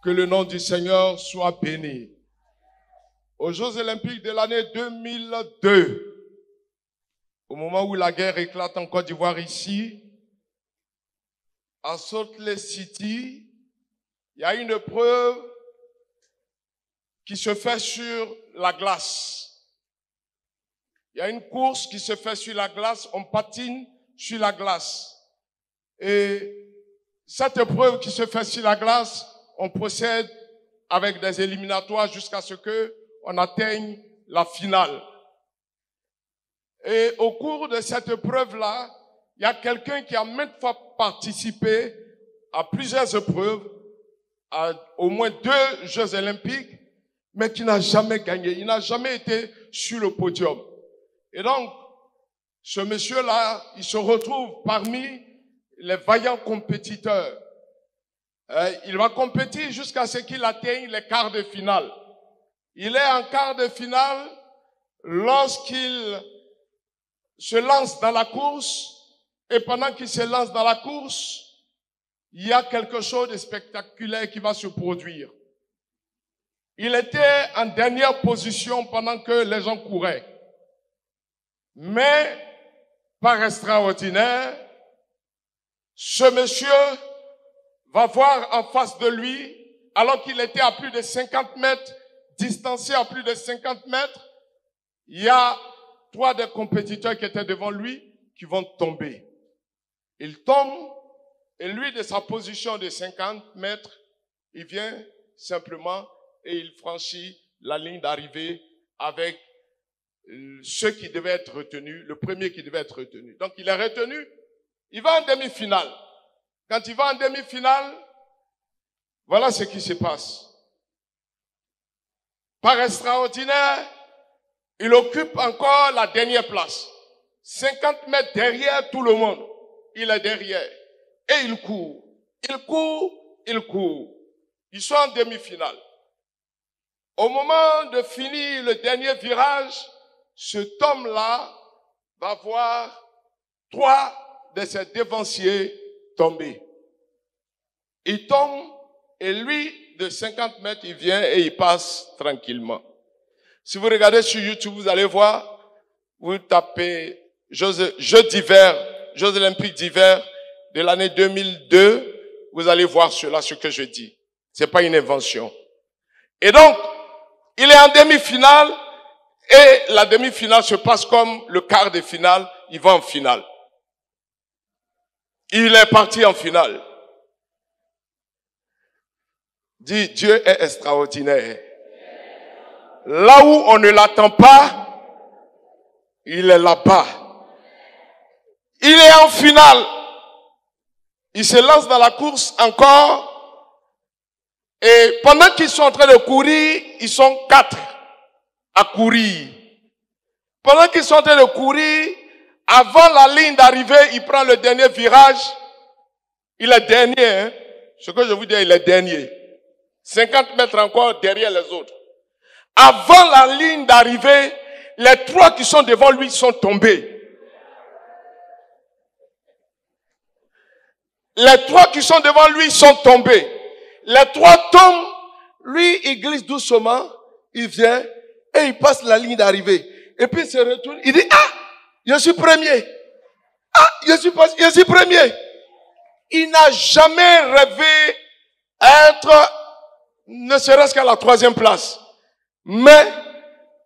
Que le nom du Seigneur soit béni. Aux Jeux Olympiques de l'année 2002, au moment où la guerre éclate en Côte d'Ivoire ici, à Salt Lake City, il y a une épreuve qui se fait sur la glace. Il y a une course qui se fait sur la glace, on patine sur la glace. Et cette épreuve qui se fait sur la glace, on procède avec des éliminatoires jusqu'à ce que on atteigne la finale. Et au cours de cette épreuve-là, il y a quelqu'un qui a maintes fois participé à plusieurs épreuves, à au moins 2 Jeux Olympiques, mais qui n'a jamais gagné. Il n'a jamais été sur le podium. Et donc, ce monsieur-là, il se retrouve parmi les vaillants compétiteurs. Il va compétir jusqu'à ce qu'il atteigne les quarts de finale. Il est en quart de finale lorsqu'il se lance dans la course, et pendant qu'il se lance dans la course, il y a quelque chose de spectaculaire qui va se produire. Il était en dernière position pendant que les gens couraient. Mais, par extraordinaire, ce monsieur va voir en face de lui, alors qu'il était à plus de 50 mètres, distancé à plus de 50 mètres, il y a 3 des compétiteurs qui étaient devant lui qui vont tomber. Il tombe, et lui, de sa position de 50 mètres, il vient simplement et il franchit la ligne d'arrivée avec ceux qui devaient être retenus, le premier qui devait être retenu. Donc, il est retenu, il va en demi-finale. Quand il va en demi-finale, voilà ce qui se passe. Par extraordinaire, il occupe encore la dernière place. 50 mètres derrière tout le monde. Il est derrière. Et il court. Il court, il court. Ils sont en demi-finale. Au moment de finir le dernier virage, cet homme-là va voir 3 de ses devanciers tomber. Il tombe et lui, de 50 mètres, il vient et il passe tranquillement. Si vous regardez sur YouTube, vous allez voir, vous tapez Jeux d'hiver, Jeux Olympiques d'hiver de l'année 2002, vous allez voir cela, ce que je dis. C'est pas une invention. Et donc, il est en demi-finale et la demi-finale se passe comme le quart de finale, il va en finale. Il est parti en finale. Dis, Dieu est extraordinaire. Là où on ne l'attend pas, il est là-bas. Il est en finale. Il se lance dans la course encore. Et pendant qu'ils sont en train de courir, ils sont 4 à courir. Pendant qu'ils sont en train de courir, avant la ligne d'arrivée, il prend le dernier virage. Il est dernier, hein. Ce que je vous dis, il est dernier. 50 mètres encore derrière les autres. Avant la ligne d'arrivée, les 3 qui sont devant lui sont tombés. Les 3 qui sont devant lui sont tombés. Les 3 tombent, lui il glisse doucement, il vient et il passe la ligne d'arrivée. Et puis il se retourne, il dit, ah, je suis premier. Ah, je suis premier. Il n'a jamais rêvé être, ne serait-ce qu'à la 3e place. Mais,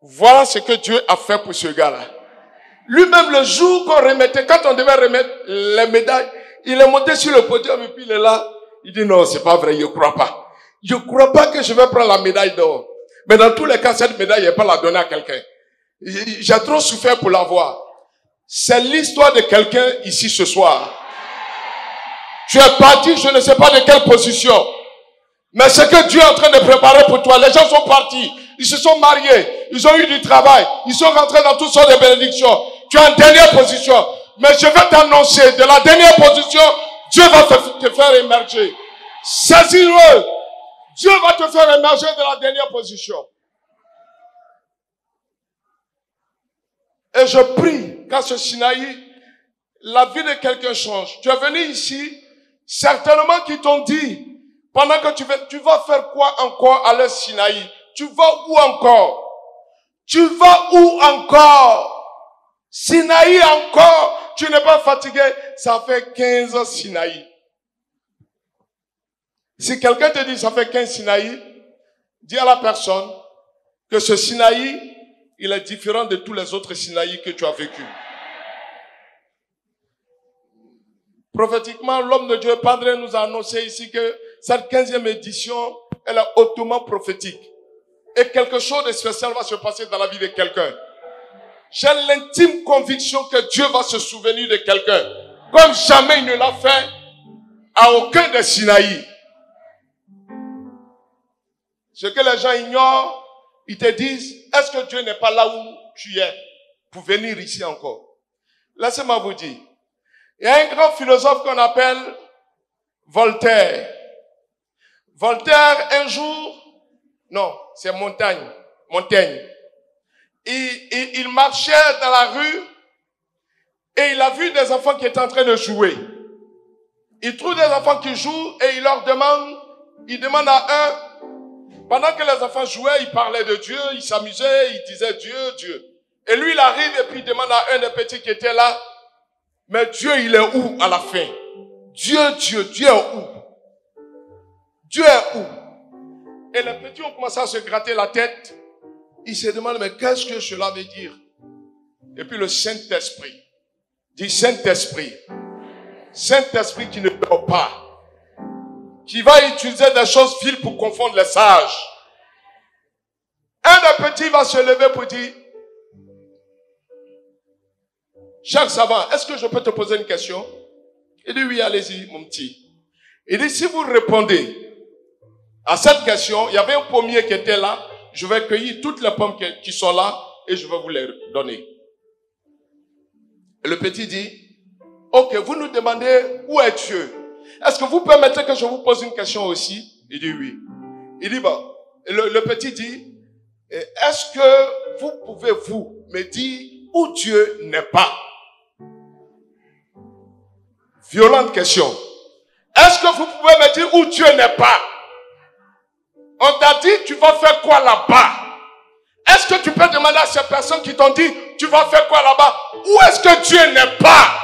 voilà ce que Dieu a fait pour ce gars-là. Lui-même, le jour qu'on remettait, quand on devait remettre les médailles, il est monté sur le podium et puis il est là. Il dit non, c'est pas vrai, je crois pas. Je crois pas que je vais prendre la médaille d'or. Mais dans tous les cas, cette médaille, je vais pas la donner à quelqu'un. J'ai trop souffert pour l'avoir. C'est l'histoire de quelqu'un ici ce soir. Tu es parti, je ne sais pas de quelle position. Mais ce que Dieu est en train de préparer pour toi, les gens sont partis. Ils se sont mariés. Ils ont eu du travail. Ils sont rentrés dans toutes sortes de bénédictions. Tu es en dernière position. Mais je vais t'annoncer, de la dernière position, Dieu va te faire émerger. Saisis-le. Dieu va te faire émerger de la dernière position. Et je prie qu'à ce Sinaï, la vie de quelqu'un change. Tu es venu ici, certainement qu'ils t'ont dit, Pendant que tu vas faire quoi encore à le Sinaï? Tu vas où encore? Tu vas où encore? Sinaï encore? Tu n'es pas fatigué? Ça fait 15 ans Sinaï. Si quelqu'un te dit ça fait 15 Sinaï, dis à la personne que ce Sinaï, il est différent de tous les autres Sinaï que tu as vécu. Prophétiquement, l'homme de Dieu, Padre, nous a annoncé ici que cette 15e édition, elle est hautement prophétique. Et quelque chose de spécial va se passer dans la vie de quelqu'un. J'ai l'intime conviction que Dieu va se souvenir de quelqu'un, comme jamais il ne l'a fait à aucun des Sinaï. Ce que les gens ignorent, ils te disent, est-ce que Dieu n'est pas là où tu es pour venir ici encore? Laissez-moi vous dire. Il y a un grand philosophe qu'on appelle Voltaire. Voltaire, un jour, non, c'est Montaigne. Il marchait dans la rue et il a vu des enfants qui étaient en train de jouer. Il trouve des enfants qui jouent et il demande à un, pendant que les enfants jouaient, il parlait de Dieu, il s'amusait, il disait Dieu, Dieu. Et lui, il arrive et puis il demande à un des petits qui était là, mais Dieu, il est où à la fin? Dieu est où? Dieu est où? Et les petits ont commencé à se gratter la tête. Ils se demandent, mais qu'est-ce que cela veut dire? Et puis le Saint-Esprit dit, Saint-Esprit qui ne dort pas, qui va utiliser des choses viles pour confondre les sages. Un des petits va se lever pour dire, cher savant, est-ce que je peux te poser une question? Il dit, oui, allez-y, mon petit. Il dit, si vous répondez à cette question, il y avait un pommier qui était là, je vais cueillir toutes les pommes qui sont là et je vais vous les donner. Et le petit dit, ok, vous nous demandez où est Dieu? Est-ce que vous permettez que je vous pose une question aussi? Il dit oui. Il dit bon. Le petit dit, est-ce que vous pouvez me dire où Dieu n'est pas? Violente question. Est-ce que vous pouvez me dire où Dieu n'est pas? On t'a dit, tu vas faire quoi là-bas? Est-ce que tu peux demander à ces personnes qui t'ont dit, tu vas faire quoi là-bas? Où est-ce que Dieu n'est pas?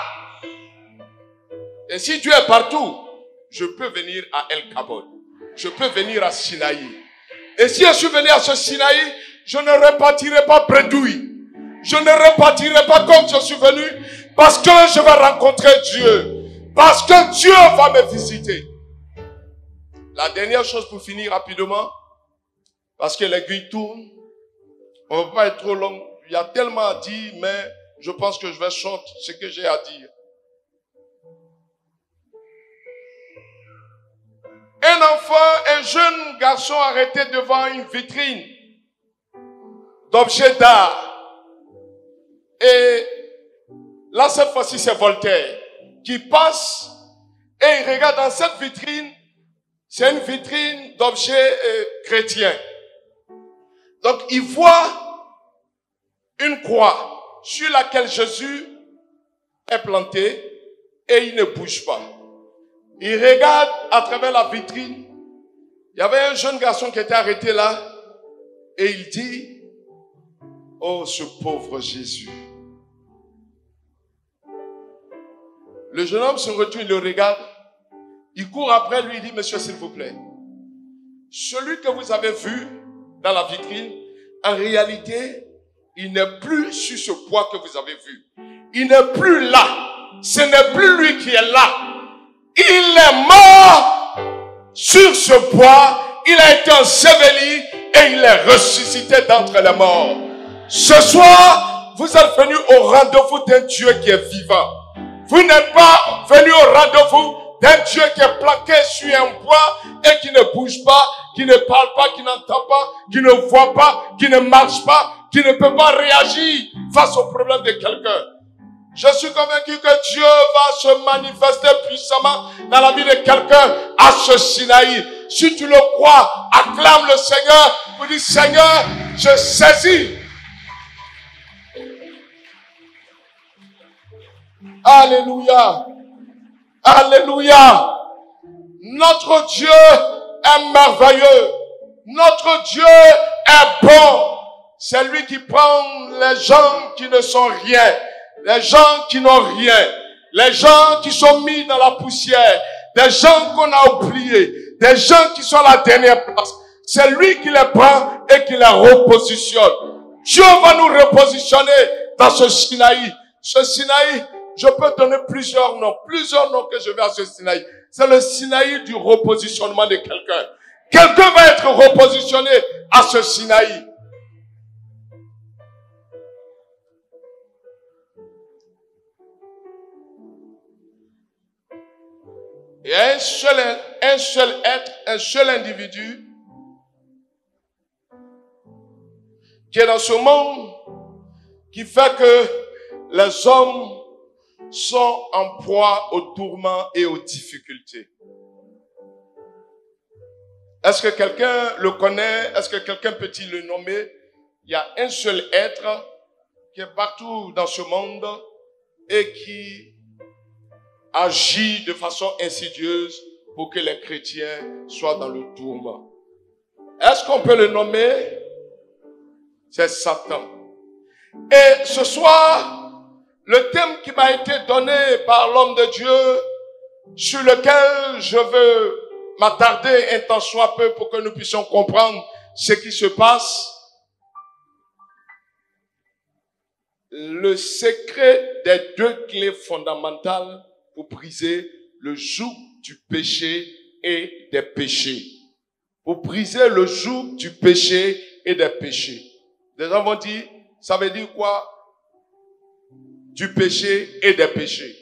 Et si Dieu est partout, je peux venir à El Kabod. Je peux venir à Sinaï. Et si je suis venu à ce Sinaï, je ne repartirai pas bredouille. Je ne repartirai pas comme je suis venu, parce que je vais rencontrer Dieu. Parce que Dieu va me visiter. La dernière chose pour finir rapidement, parce que l'aiguille tourne, on ne va pas être trop long. Il y a tellement à dire, mais je pense que je vais chanter ce que j'ai à dire. Un enfant, un jeune garçon arrêté devant une vitrine d'objets d'art. Et là, cette fois-ci, c'est Voltaire qui passe et il regarde dans cette vitrine. C'est une vitrine d'objets chrétiens. Donc, il voit une croix sur laquelle Jésus est planté et il ne bouge pas. Il regarde à travers la vitrine. Il y avait un jeune garçon qui était arrêté là et il dit, oh, ce pauvre Jésus. Le jeune homme se retourne, il le regarde. Il court après lui, il dit, monsieur, s'il vous plaît, celui que vous avez vu dans la vitrine, en réalité, il n'est plus sur ce bois que vous avez vu. Il n'est plus là. Ce n'est plus lui qui est là. Il est mort sur ce bois. Il a été enseveli et il est ressuscité d'entre les morts. Ce soir, vous êtes venus au rendez-vous d'un Dieu qui est vivant. Vous n'êtes pas venus au rendez-vous d'un Dieu qui est planqué sur un bois et qui ne bouge pas, qui ne parle pas, qui n'entend pas, qui ne voit pas, qui ne marche pas, qui ne peut pas réagir face au problème de quelqu'un. Je suis convaincu que Dieu va se manifester puissamment dans la vie de quelqu'un à ce Sinaï. Si tu le crois, acclame le Seigneur pour dire, Seigneur, je saisis. Alléluia. Alléluia. Notre Dieu est merveilleux. Notre Dieu est bon. C'est lui qui prend les gens qui ne sont rien, les gens qui n'ont rien, les gens qui sont mis dans la poussière, des gens qu'on a oubliés, des gens qui sont à la dernière place. C'est lui qui les prend et qui les repositionne. Dieu va nous repositionner dans ce Sinaï. Ce Sinaï, je peux donner plusieurs noms que je vais à ce Sinaï. C'est le Sinaï du repositionnement de quelqu'un. Quelqu'un va être repositionné à ce Sinaï. Et un seul être, un seul individu qui est dans ce monde, qui fait que les hommes sont en proie aux tourments et aux difficultés. Est-ce que quelqu'un le connaît? Est-ce que quelqu'un peut-il le nommer? Il y a un seul être qui est partout dans ce monde et qui agit de façon insidieuse pour que les chrétiens soient dans le tourment. Est-ce qu'on peut le nommer? C'est Satan. Et ce soir, le thème qui m'a été donné par l'homme de Dieu, sur lequel je veux m'attarder un tant soit peu pour que nous puissions comprendre ce qui se passe, le secret des deux clés fondamentales pour briser le joug du péché et des péchés. Pour briser le joug du péché et des péchés. Des gens vont dire, ça veut dire quoi? Du péché et des péchés.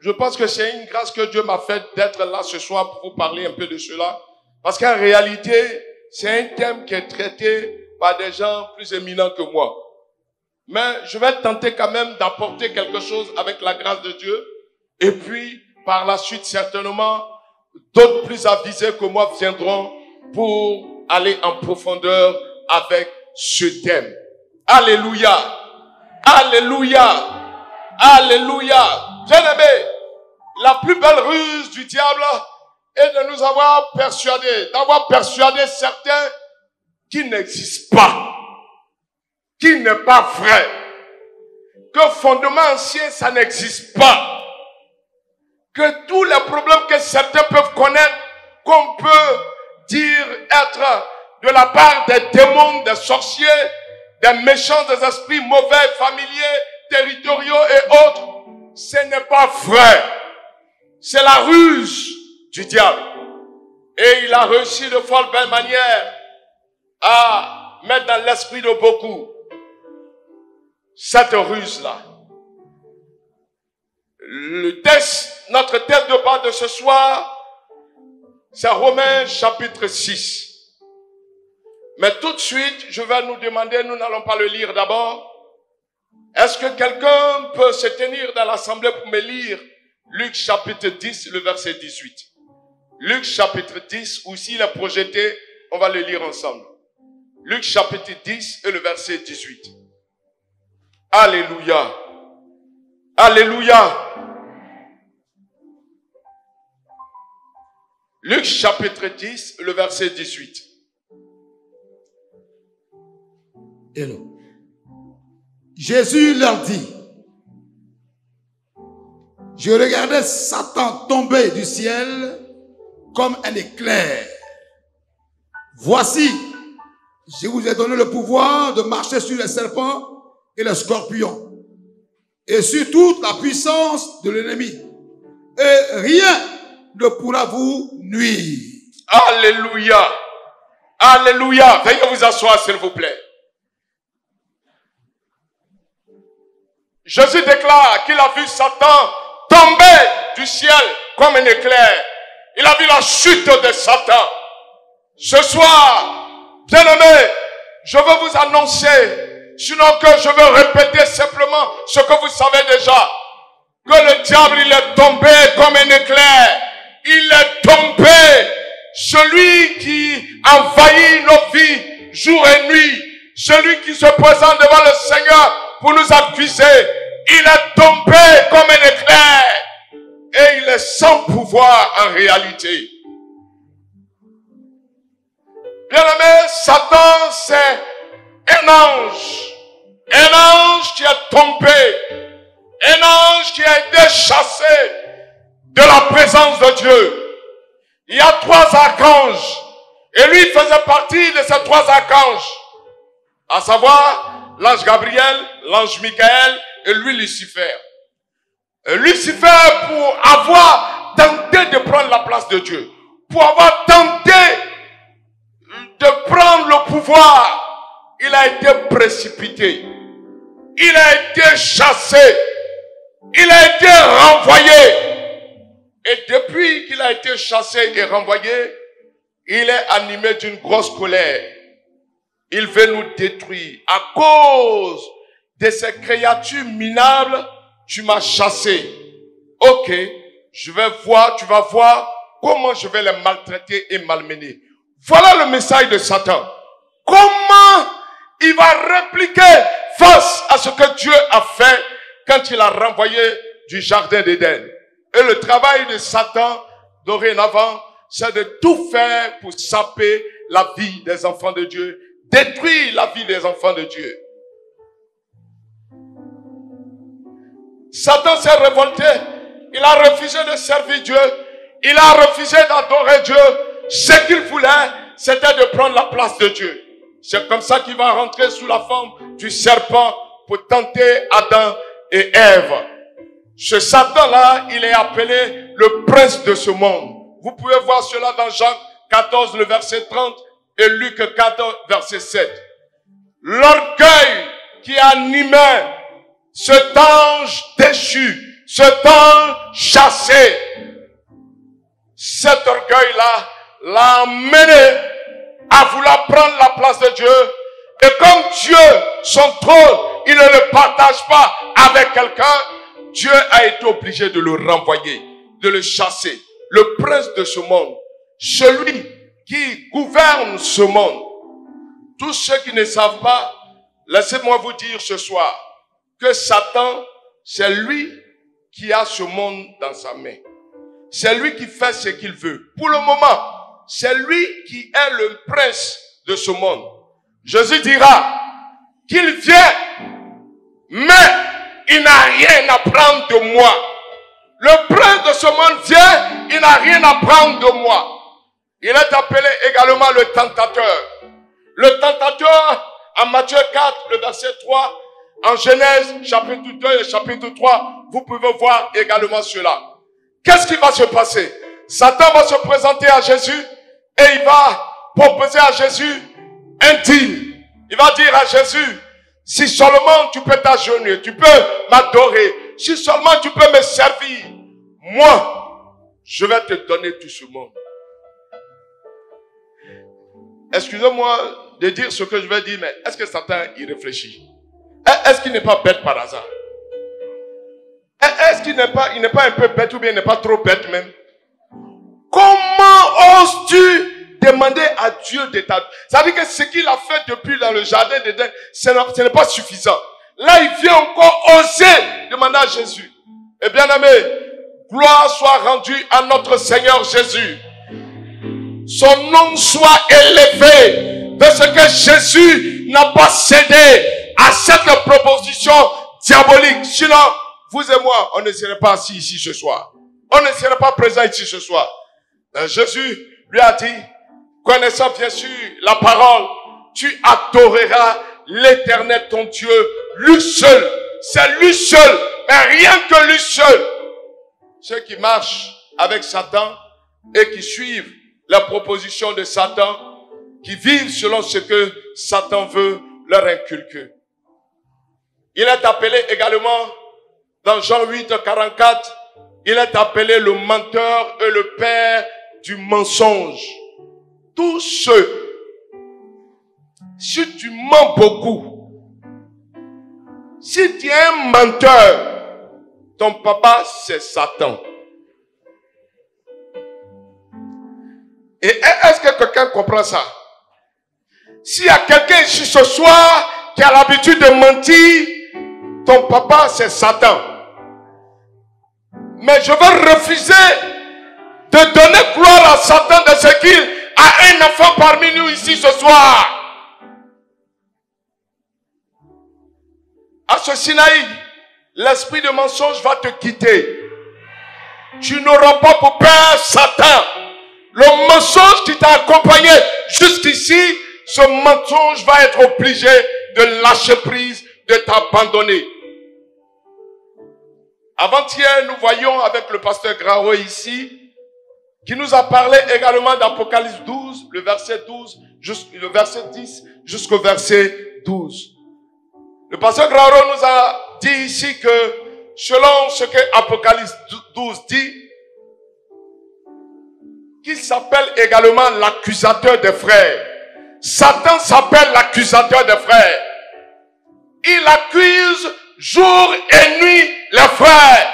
Je pense que c'est une grâce que Dieu m'a faite d'être là ce soir pour vous parler un peu de cela. Parce qu'en réalité, c'est un thème qui est traité par des gens plus éminents que moi. Mais je vais tenter quand même d'apporter quelque chose avec la grâce de Dieu. Et puis, par la suite, certainement, d'autres plus avisés que moi viendront pour aller en profondeur avec ce thème. Alléluia! Alléluia! Alléluia! Bien-aimés, la plus belle ruse du diable est de nous avoir persuadés, d'avoir persuadé certains qui n'existent pas, qui n'est pas vrai, que fondement ancien, ça n'existe pas, que tous les problèmes que certains peuvent connaître, qu'on peut dire être de la part des démons, des sorciers, des méchants, des esprits mauvais, familiers, territoriaux et autres, ce n'est pas vrai. C'est la ruse du diable. Et il a réussi de fort belle manière à mettre dans l'esprit de beaucoup cette ruse-là. Notre texte de base de ce soir, c'est Romains chapitre 6. Mais tout de suite, je vais nous demander, nous n'allons pas le lire d'abord. Est-ce que quelqu'un peut se tenir dans l'assemblée pour me lire Luc chapitre 10, le verset 18. Luc chapitre 10, ou s'il est projeté, on va le lire ensemble. Luc chapitre 10 et le verset 18. Alléluia. Alléluia. Luc chapitre 10, le verset 18. Hello. Jésus leur dit, je regardais Satan tomber du ciel comme un éclair. Voici, je vous ai donné le pouvoir de marcher sur les serpents et les scorpions et sur toute la puissance de l'ennemi. Et rien ne pourra vous nuire. Alléluia. Alléluia. Veuillez vous asseoir, s'il vous plaît. Jésus déclare qu'il a vu Satan tomber du ciel comme un éclair. Il a vu la chute de Satan. Ce soir, bien-aimés, je veux vous annoncer, sinon que je veux répéter simplement ce que vous savez déjà, que le diable, il est tombé comme un éclair. Il est tombé. Celui qui envahit nos vies jour et nuit, celui qui se présente devant le Seigneur pour nous accuser, il est tombé comme un éclair et il est sans pouvoir en réalité. Bien-aimé, Satan, c'est un ange. Un ange qui est tombé. Un ange qui a été chassé de la présence de Dieu. Il y a 3 archanges. Et lui faisait partie de ces 3 archanges. À savoir, l'ange Gabriel, l'ange Michael et lui Lucifer. Et Lucifer, pour avoir tenté de prendre la place de Dieu, pour avoir tenté de prendre le pouvoir, il a été précipité. Il a été chassé. Il a été renvoyé. Et depuis qu'il a été chassé et renvoyé, il est animé d'une grosse colère. Il veut nous détruire. À cause de ces créatures minables, tu m'as chassé. Ok, je vais voir, tu vas voir comment je vais les maltraiter et malmener. Voilà le message de Satan. Comment il va répliquer face à ce que Dieu a fait quand il a renvoyé du jardin d'Éden. Et le travail de Satan, dorénavant, c'est de tout faire pour saper la vie des enfants de Dieu, détruire la vie des enfants de Dieu. Satan s'est révolté. Il a refusé de servir Dieu. Il a refusé d'adorer Dieu. Ce qu'il voulait, c'était de prendre la place de Dieu. C'est comme ça qu'il va rentrer sous la forme du serpent pour tenter Adam et Ève. Ce Satan-là, il est appelé le prince de ce monde. Vous pouvez voir cela dans Jean 14, le verset 30 et Luc 14, verset 7. L'orgueil qui animait cet ange déchu, cet ange chassé, cet orgueil-là l'a amené à vouloir prendre la place de Dieu. Et comme Dieu, son trône, il ne le partage pas avec quelqu'un, Dieu a été obligé de le renvoyer, de le chasser. Le prince de ce monde, celui qui gouverne ce monde. Tous ceux qui ne savent pas, laissez-moi vous dire ce soir que Satan, c'est lui qui a ce monde dans sa main. C'est lui qui fait ce qu'il veut. Pour le moment, c'est lui qui est le prince de ce monde. Jésus dira qu'il vient, mais il n'a rien à prendre de moi. Le prince de ce monde vient, il n'a rien à prendre de moi. Il est appelé également le tentateur. Le tentateur, en Matthieu 4, le verset 3, en Genèse, chapitre 2 et chapitre 3, vous pouvez voir également cela. Qu'est-ce qui va se passer? Satan va se présenter à Jésus et il va proposer à Jésus un deal. Il va dire à Jésus, si seulement tu peux t'agenouiller, tu peux m'adorer, si seulement tu peux me servir, moi, je vais te donner tout ce monde. Excusez-moi de dire ce que je vais dire, mais est-ce que Satan y réfléchit? Est-ce qu'il n'est pas bête par hasard? Est-ce qu'il n'est pas un peu bête ou bien il n'est pas trop bête même? Comment oses-tu demander à Dieu de t'adorer? Ça veut dire que ce qu'il a fait depuis dans le jardin d'Éden, ce n'est pas suffisant. Là, il vient encore oser demander à Jésus. Et bien aimé, gloire soit rendue à notre Seigneur Jésus. Son nom soit élevé de ce que Jésus n'a pas cédé à cette proposition diabolique. Sinon, vous et moi, on ne serait pas assis ici ce soir. On ne serait pas présents ici ce soir. Jésus lui a dit, connaissant bien sûr la parole, tu adoreras l'Éternel ton Dieu, lui seul. C'est lui seul, mais rien que lui seul. Ceux qui marchent avec Satan et qui suivent la proposition de Satan, qui vivent selon ce que Satan veut leur inculquer. Il est appelé également, dans Jean 8, 44, il est appelé le menteur et le père du mensonge. Tous ceux, si tu mens beaucoup, si tu es un menteur, ton papa c'est Satan. Et est-ce que quelqu'un comprend ça? S'il y a quelqu'un ici ce soir qui a l'habitude de mentir, ton papa c'est Satan. Mais je vais refuser de donner gloire à Satan de ce qu'il a un enfant parmi nous ici ce soir. À ce Sinaï, l'esprit de mensonge va te quitter. Tu n'auras pas pour père Satan. Le mensonge qui t'a accompagné jusqu'ici, ce mensonge va être obligé de lâcher prise, de t'abandonner. Avant-hier, nous voyons avec le pasteur Grao ici, qui nous a parlé également d'Apocalypse 12, le verset 10 jusqu'au verset 12. Le pasteur Grao nous a dit ici que selon ce que Apocalypse 12 dit, qu'il s'appelle également l'accusateur des frères. Satan s'appelle l'accusateur des frères. Il accuse jour et nuit les frères.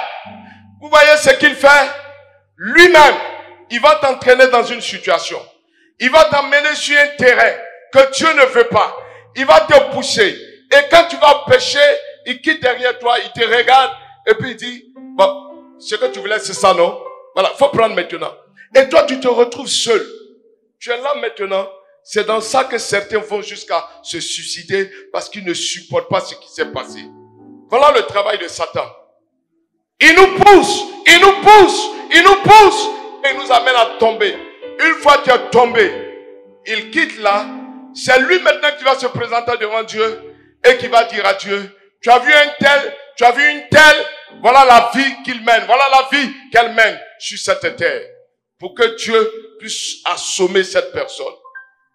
Vous voyez ce qu'il fait? Lui-même, il va t'entraîner dans une situation. Il va t'emmener sur un terrain que Dieu ne veut pas. Il va te pousser. Et quand tu vas pécher, il quitte derrière toi, il te regarde et puis il dit, bon, ce que tu voulais, c'est ça, non? Voilà, faut prendre maintenant. Et toi, tu te retrouves seul. Tu es là maintenant. C'est dans ça que certains vont jusqu'à se suicider parce qu'ils ne supportent pas ce qui s'est passé. Voilà le travail de Satan. Il nous pousse, il nous pousse, il nous pousse et il nous amène à tomber. Une fois que tu es tombé, il quitte là. C'est lui maintenant qui va se présenter devant Dieu et qui va dire à Dieu, tu as vu un tel, tu as vu une telle, voilà la vie qu'il mène, voilà la vie qu'elle mène sur cette terre. Pour que Dieu puisse assommer cette personne.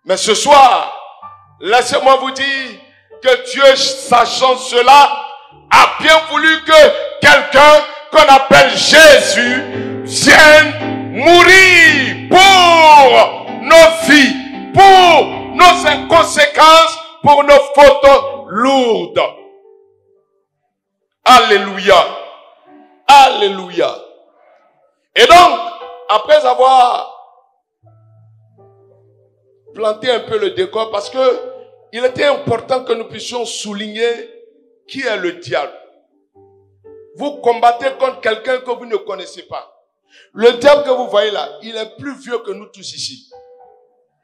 Mais ce soir, laissez-moi vous dire que Dieu, sachant cela, a bien voulu que quelqu'un qu'on appelle Jésus vienne mourir pour nos vies, pour nos inconséquences, pour nos fautes lourdes. Alléluia. Alléluia. Et donc, après avoir planté un peu le décor, parce que il était important que nous puissions souligner qui est le diable. Vous combattez contre quelqu'un que vous ne connaissez pas. Le diable que vous voyez là, il est plus vieux que nous tous ici.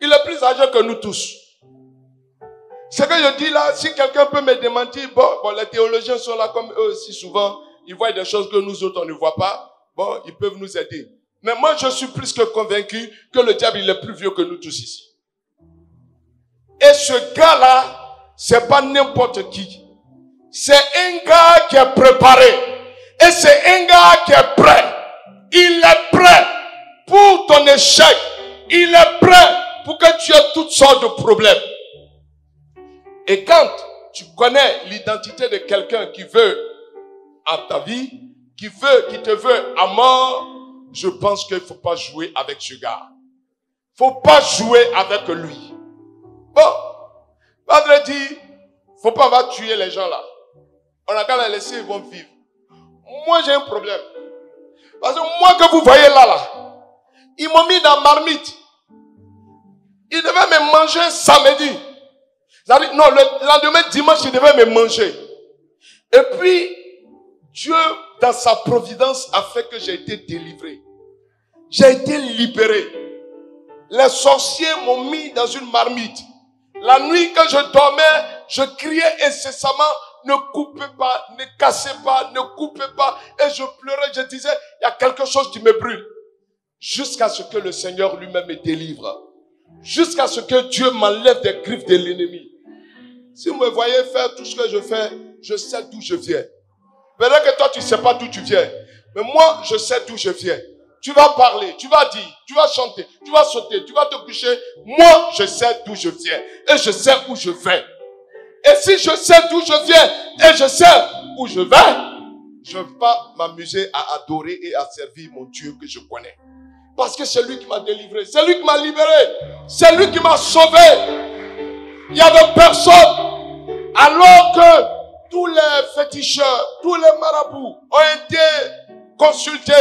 Il est plus âgé que nous tous. Ce que je dis là, si quelqu'un peut me démentir, bon, les théologiens sont là comme eux aussi souvent, ils voient des choses que nous autres on ne voit pas. Bon, ils peuvent nous aider. Mais moi, je suis plus que convaincu que le diable, il est plus vieux que nous tous ici. Et ce gars-là, c'est pas n'importe qui. C'est un gars qui est préparé. Et c'est un gars qui est prêt. Il est prêt pour ton échec. Il est prêt pour que tu aies toutes sortes de problèmes. Et quand tu connais l'identité de quelqu'un qui veut à ta vie, qui te veut à mort, je pense qu'il ne faut pas jouer avec ce gars. Il ne faut pas jouer avec lui. Bon, Padre dit, il ne faut pas avoir tuer les gens là. On a qu'à les laisser, ils vont vivre. Moi, j'ai un problème. Parce que moi que vous voyez là, ils m'ont mis dans marmite. Ils devaient me manger samedi. Non, le lendemain dimanche, ils devaient me manger. Et puis, Dieu, dans sa providence, a fait que j'ai été délivré. J'ai été libéré. Les sorciers m'ont mis dans une marmite. La nuit, quand je dormais, je criais incessamment, ne coupez pas, ne cassez pas, ne coupez pas. Et je pleurais, je disais, il y a quelque chose qui me brûle. Jusqu'à ce que le Seigneur lui-même me délivre. Jusqu'à ce que Dieu m'enlève des griffes de l'ennemi. Si vous me voyez faire tout ce que je fais, je sais d'où je viens. Peut-être que toi, tu ne sais pas d'où tu viens. Mais moi, je sais d'où je viens. Tu vas parler, tu vas dire, tu vas chanter, tu vas sauter, tu vas te coucher. Moi, je sais d'où je viens. Et je sais où je vais. Et si je sais d'où je viens et je sais où je vais, je ne vais pas m'amuser à adorer et à servir mon Dieu que je connais. Parce que c'est lui qui m'a délivré. C'est lui qui m'a libéré. C'est lui qui m'a sauvé. Il y avait personne. Alors que tous les féticheurs, tous les marabouts ont été consultés,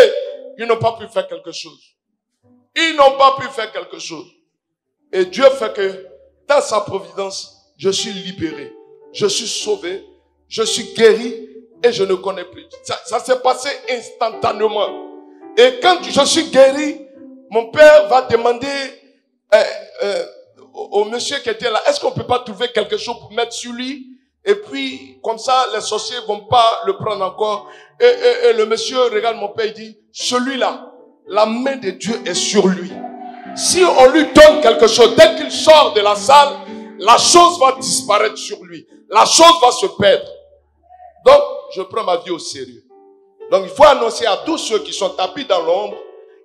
ils n'ont pas pu faire quelque chose. Ils n'ont pas pu faire quelque chose. Et Dieu fait que dans sa providence, je suis libéré. Je suis sauvé. Je suis guéri. et je ne connais plus. Ça s'est passé instantanément. Et quand je suis guéri, mon père va demander au monsieur qui était là, est-ce qu'on peut pas trouver quelque chose pour mettre sur lui? Et puis, comme ça, les sorciers vont pas le prendre encore. Et le monsieur regarde mon père et dit, celui-là, la main de Dieu est sur lui. Si on lui donne quelque chose, dès qu'il sort de la salle, la chose va disparaître sur lui. La chose va se perdre. Donc, je prends ma vie au sérieux. Donc, il faut annoncer à tous ceux qui sont tapis dans l'ombre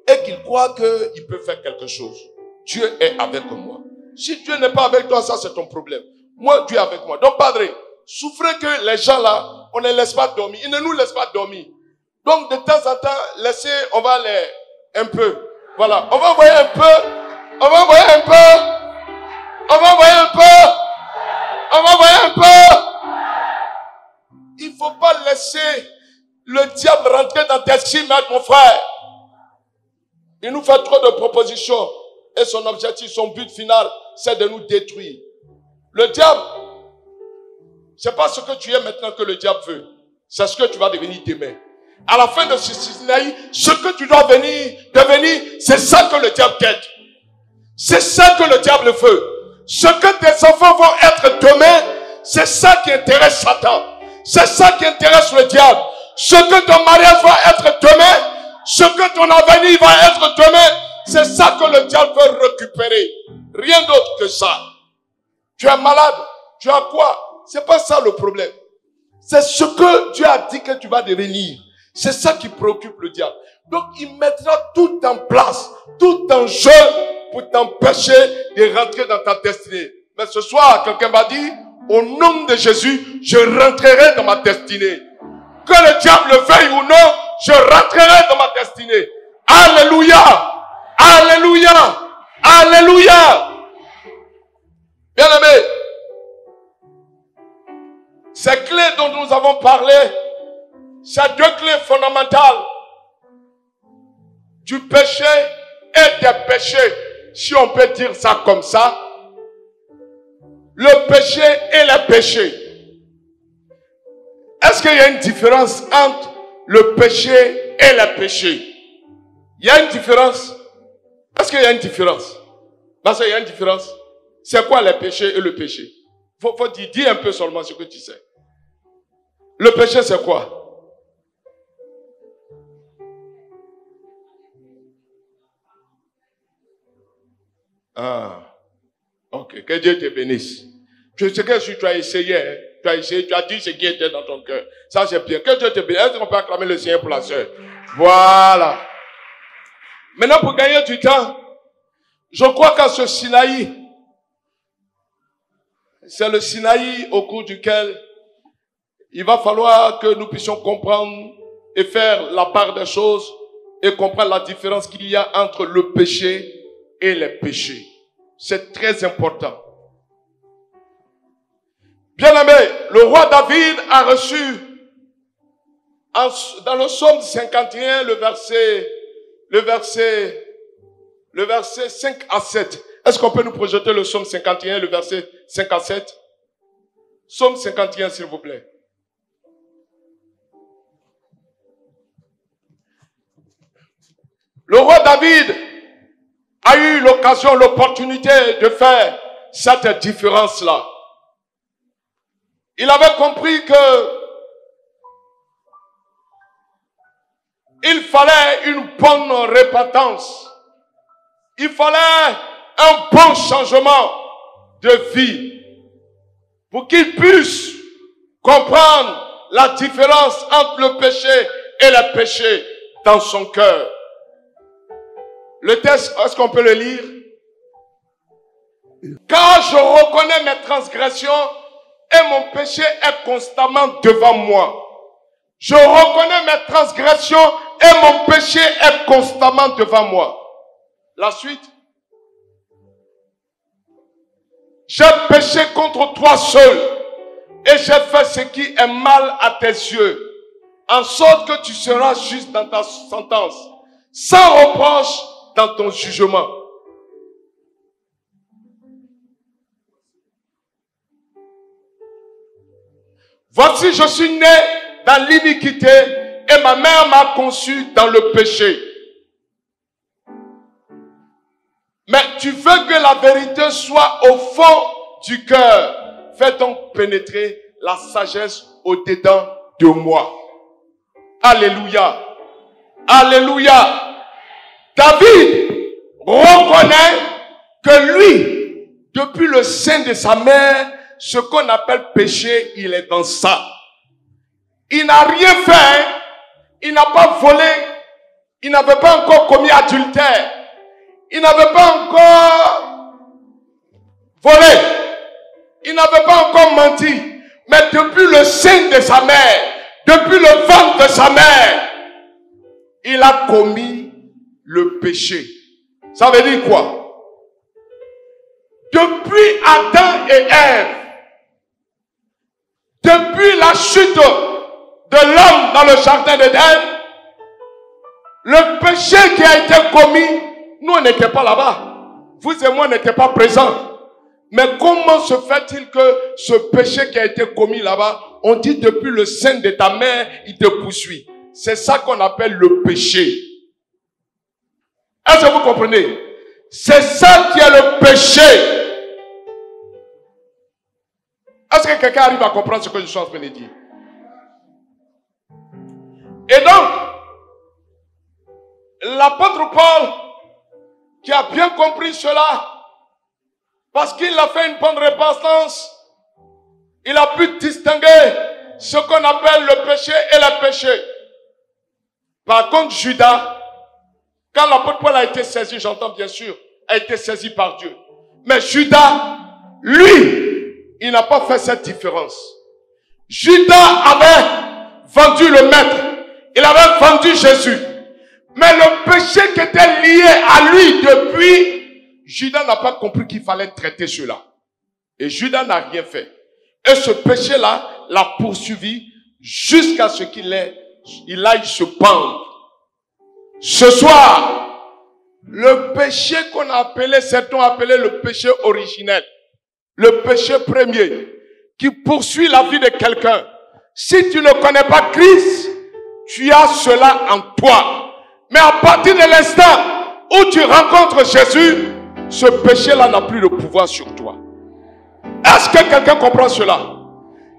et qui croient qu'ils peuvent faire quelque chose. Dieu est avec moi. Si Dieu n'est pas avec toi, ça c'est ton problème. Moi, Dieu est avec moi. Donc, Padre, souffrez que les gens là, on ne les laisse pas dormir. Ils ne nous laissent pas dormir. Donc, de temps en temps, laissez, on va les, un peu. Voilà. On va envoyer un peu. On va envoyer un peu. On va envoyer un peu. On va envoyer un peu. Il faut pas laisser le diable rentrer dans tes cimes, mon frère. Il nous fait trop de propositions. Et son objectif, son but final, c'est de nous détruire. Le diable, c'est pas ce que tu es maintenant que le diable veut. C'est ce que tu vas devenir demain. À la fin de ce Sinaï, ce que tu dois devenir, c'est ça que le diable quête. C'est ça que le diable veut. Ce que tes enfants vont être demain, c'est ça qui intéresse Satan. C'est ça qui intéresse le diable. Ce que ton mariage va être demain, ce que ton avenir va être demain, c'est ça que le diable veut récupérer. Rien d'autre que ça. Tu es malade, tu as quoi? C'est pas ça le problème. C'est ce que Dieu a dit que tu vas devenir. C'est ça qui préoccupe le diable. Donc il mettra tout en place, tout en jeu pour t'empêcher de rentrer dans ta destinée. Mais ce soir, quelqu'un m'a dit, au nom de Jésus, je rentrerai dans ma destinée. Que le diable le veuille ou non, je rentrerai dans ma destinée. Alléluia! Alléluia! Alléluia! Bien-aimés, ces clés dont nous avons parlé, c'est deux clés fondamentales du péché et des péchés, si on peut dire ça comme ça. Le péché et les péchés. Est-ce qu'il y a une différence entre le péché et les péchés? Il y a une différence. Est-ce qu'il y a une différence? Parce qu'il y a une différence. C'est quoi les péchés et le péché? Faut dire un peu seulement ce que tu sais. Le péché, c'est quoi? Ah. Ok, que Dieu te bénisse. Je sais que si tu as essayé, tu as dit ce qui était dans ton cœur. Ça, c'est bien. Que Dieu te bénisse. Est-ce qu'on peut acclamer le Seigneur pour la sœur? Voilà. Maintenant, pour gagner du temps, je crois qu'à ce Sinaï, c'est le Sinaï au cours duquel il va falloir que nous puissions comprendre et faire la part des choses et comprendre la différence qu'il y a entre le péché et les péchés. C'est très important. Bien-aimé, le roi David a reçu dans le psaume 51 le verset 5 à 7. Est-ce qu'on peut nous projeter le psaume 51, le verset 5 à 7? Psaume 51, s'il vous plaît. Le roi David a eu l'occasion, l'opportunité de faire cette différence-là. Il avait compris que il fallait une bonne repentance. Il fallait un bon changement de vie pour qu'il puisse comprendre la différence entre le péché et le péché dans son cœur. Le texte, est-ce qu'on peut le lire? Car je reconnais mes transgressions et mon péché est constamment devant moi. Je reconnais mes transgressions et mon péché est constamment devant moi. La suite. J'ai péché contre toi seul et j'ai fait ce qui est mal à tes yeux, en sorte que tu seras juste dans ta sentence, sans reproche dans ton jugement. Voici, je suis né dans l'iniquité et ma mère m'a conçu dans le péché. Mais tu veux que la vérité soit au fond du cœur. Fais donc pénétrer la sagesse au-dedans de moi. Alléluia. Alléluia. David reconnaît que lui, depuis le sein de sa mère, ce qu'on appelle péché, il est dans ça. Il n'a rien fait, il n'a pas volé, il n'avait pas encore commis adultère, il n'avait pas encore volé, il n'avait pas encore menti. Mais depuis le sein de sa mère, depuis le ventre de sa mère, il a commis le péché. Ça veut dire quoi? Depuis Adam et Ève, depuis la chute de l'homme dans le jardin d'Éden, le péché qui a été commis, nous on n'était pas là-bas. Vous et moi n'étions pas présents. Mais comment se fait-il que ce péché qui a été commis là-bas, on dit depuis le sein de ta mère, il te poursuit. C'est ça qu'on appelle le péché. Est-ce que vous comprenez? C'est ça qui est le péché. Est-ce que quelqu'un arrive à comprendre ce que je suis en train de dire? Et donc, l'apôtre Paul, qui a bien compris cela, parce qu'il a fait une bonne repentance, il a pu distinguer ce qu'on appelle le péché et le péché. Par contre, Judas, quand l'apôtre Paul a été saisi, j'entends bien sûr, a été saisi par Dieu. Mais Judas, lui, il n'a pas fait cette différence. Judas avait vendu le maître. Il avait vendu Jésus. Mais le péché qui était lié à lui depuis, Judas n'a pas compris qu'il fallait traiter cela. Et Judas n'a rien fait. Et ce péché-là l'a poursuivi jusqu'à ce qu'il aille se pendre. Ce soir, le péché qu'on a appelé, certains ont appelé le péché originel, le péché premier, qui poursuit la vie de quelqu'un. Si tu ne connais pas Christ, tu as cela en toi. Mais à partir de l'instant où tu rencontres Jésus, ce péché-là n'a plus de pouvoir sur toi. Est-ce que quelqu'un comprend cela?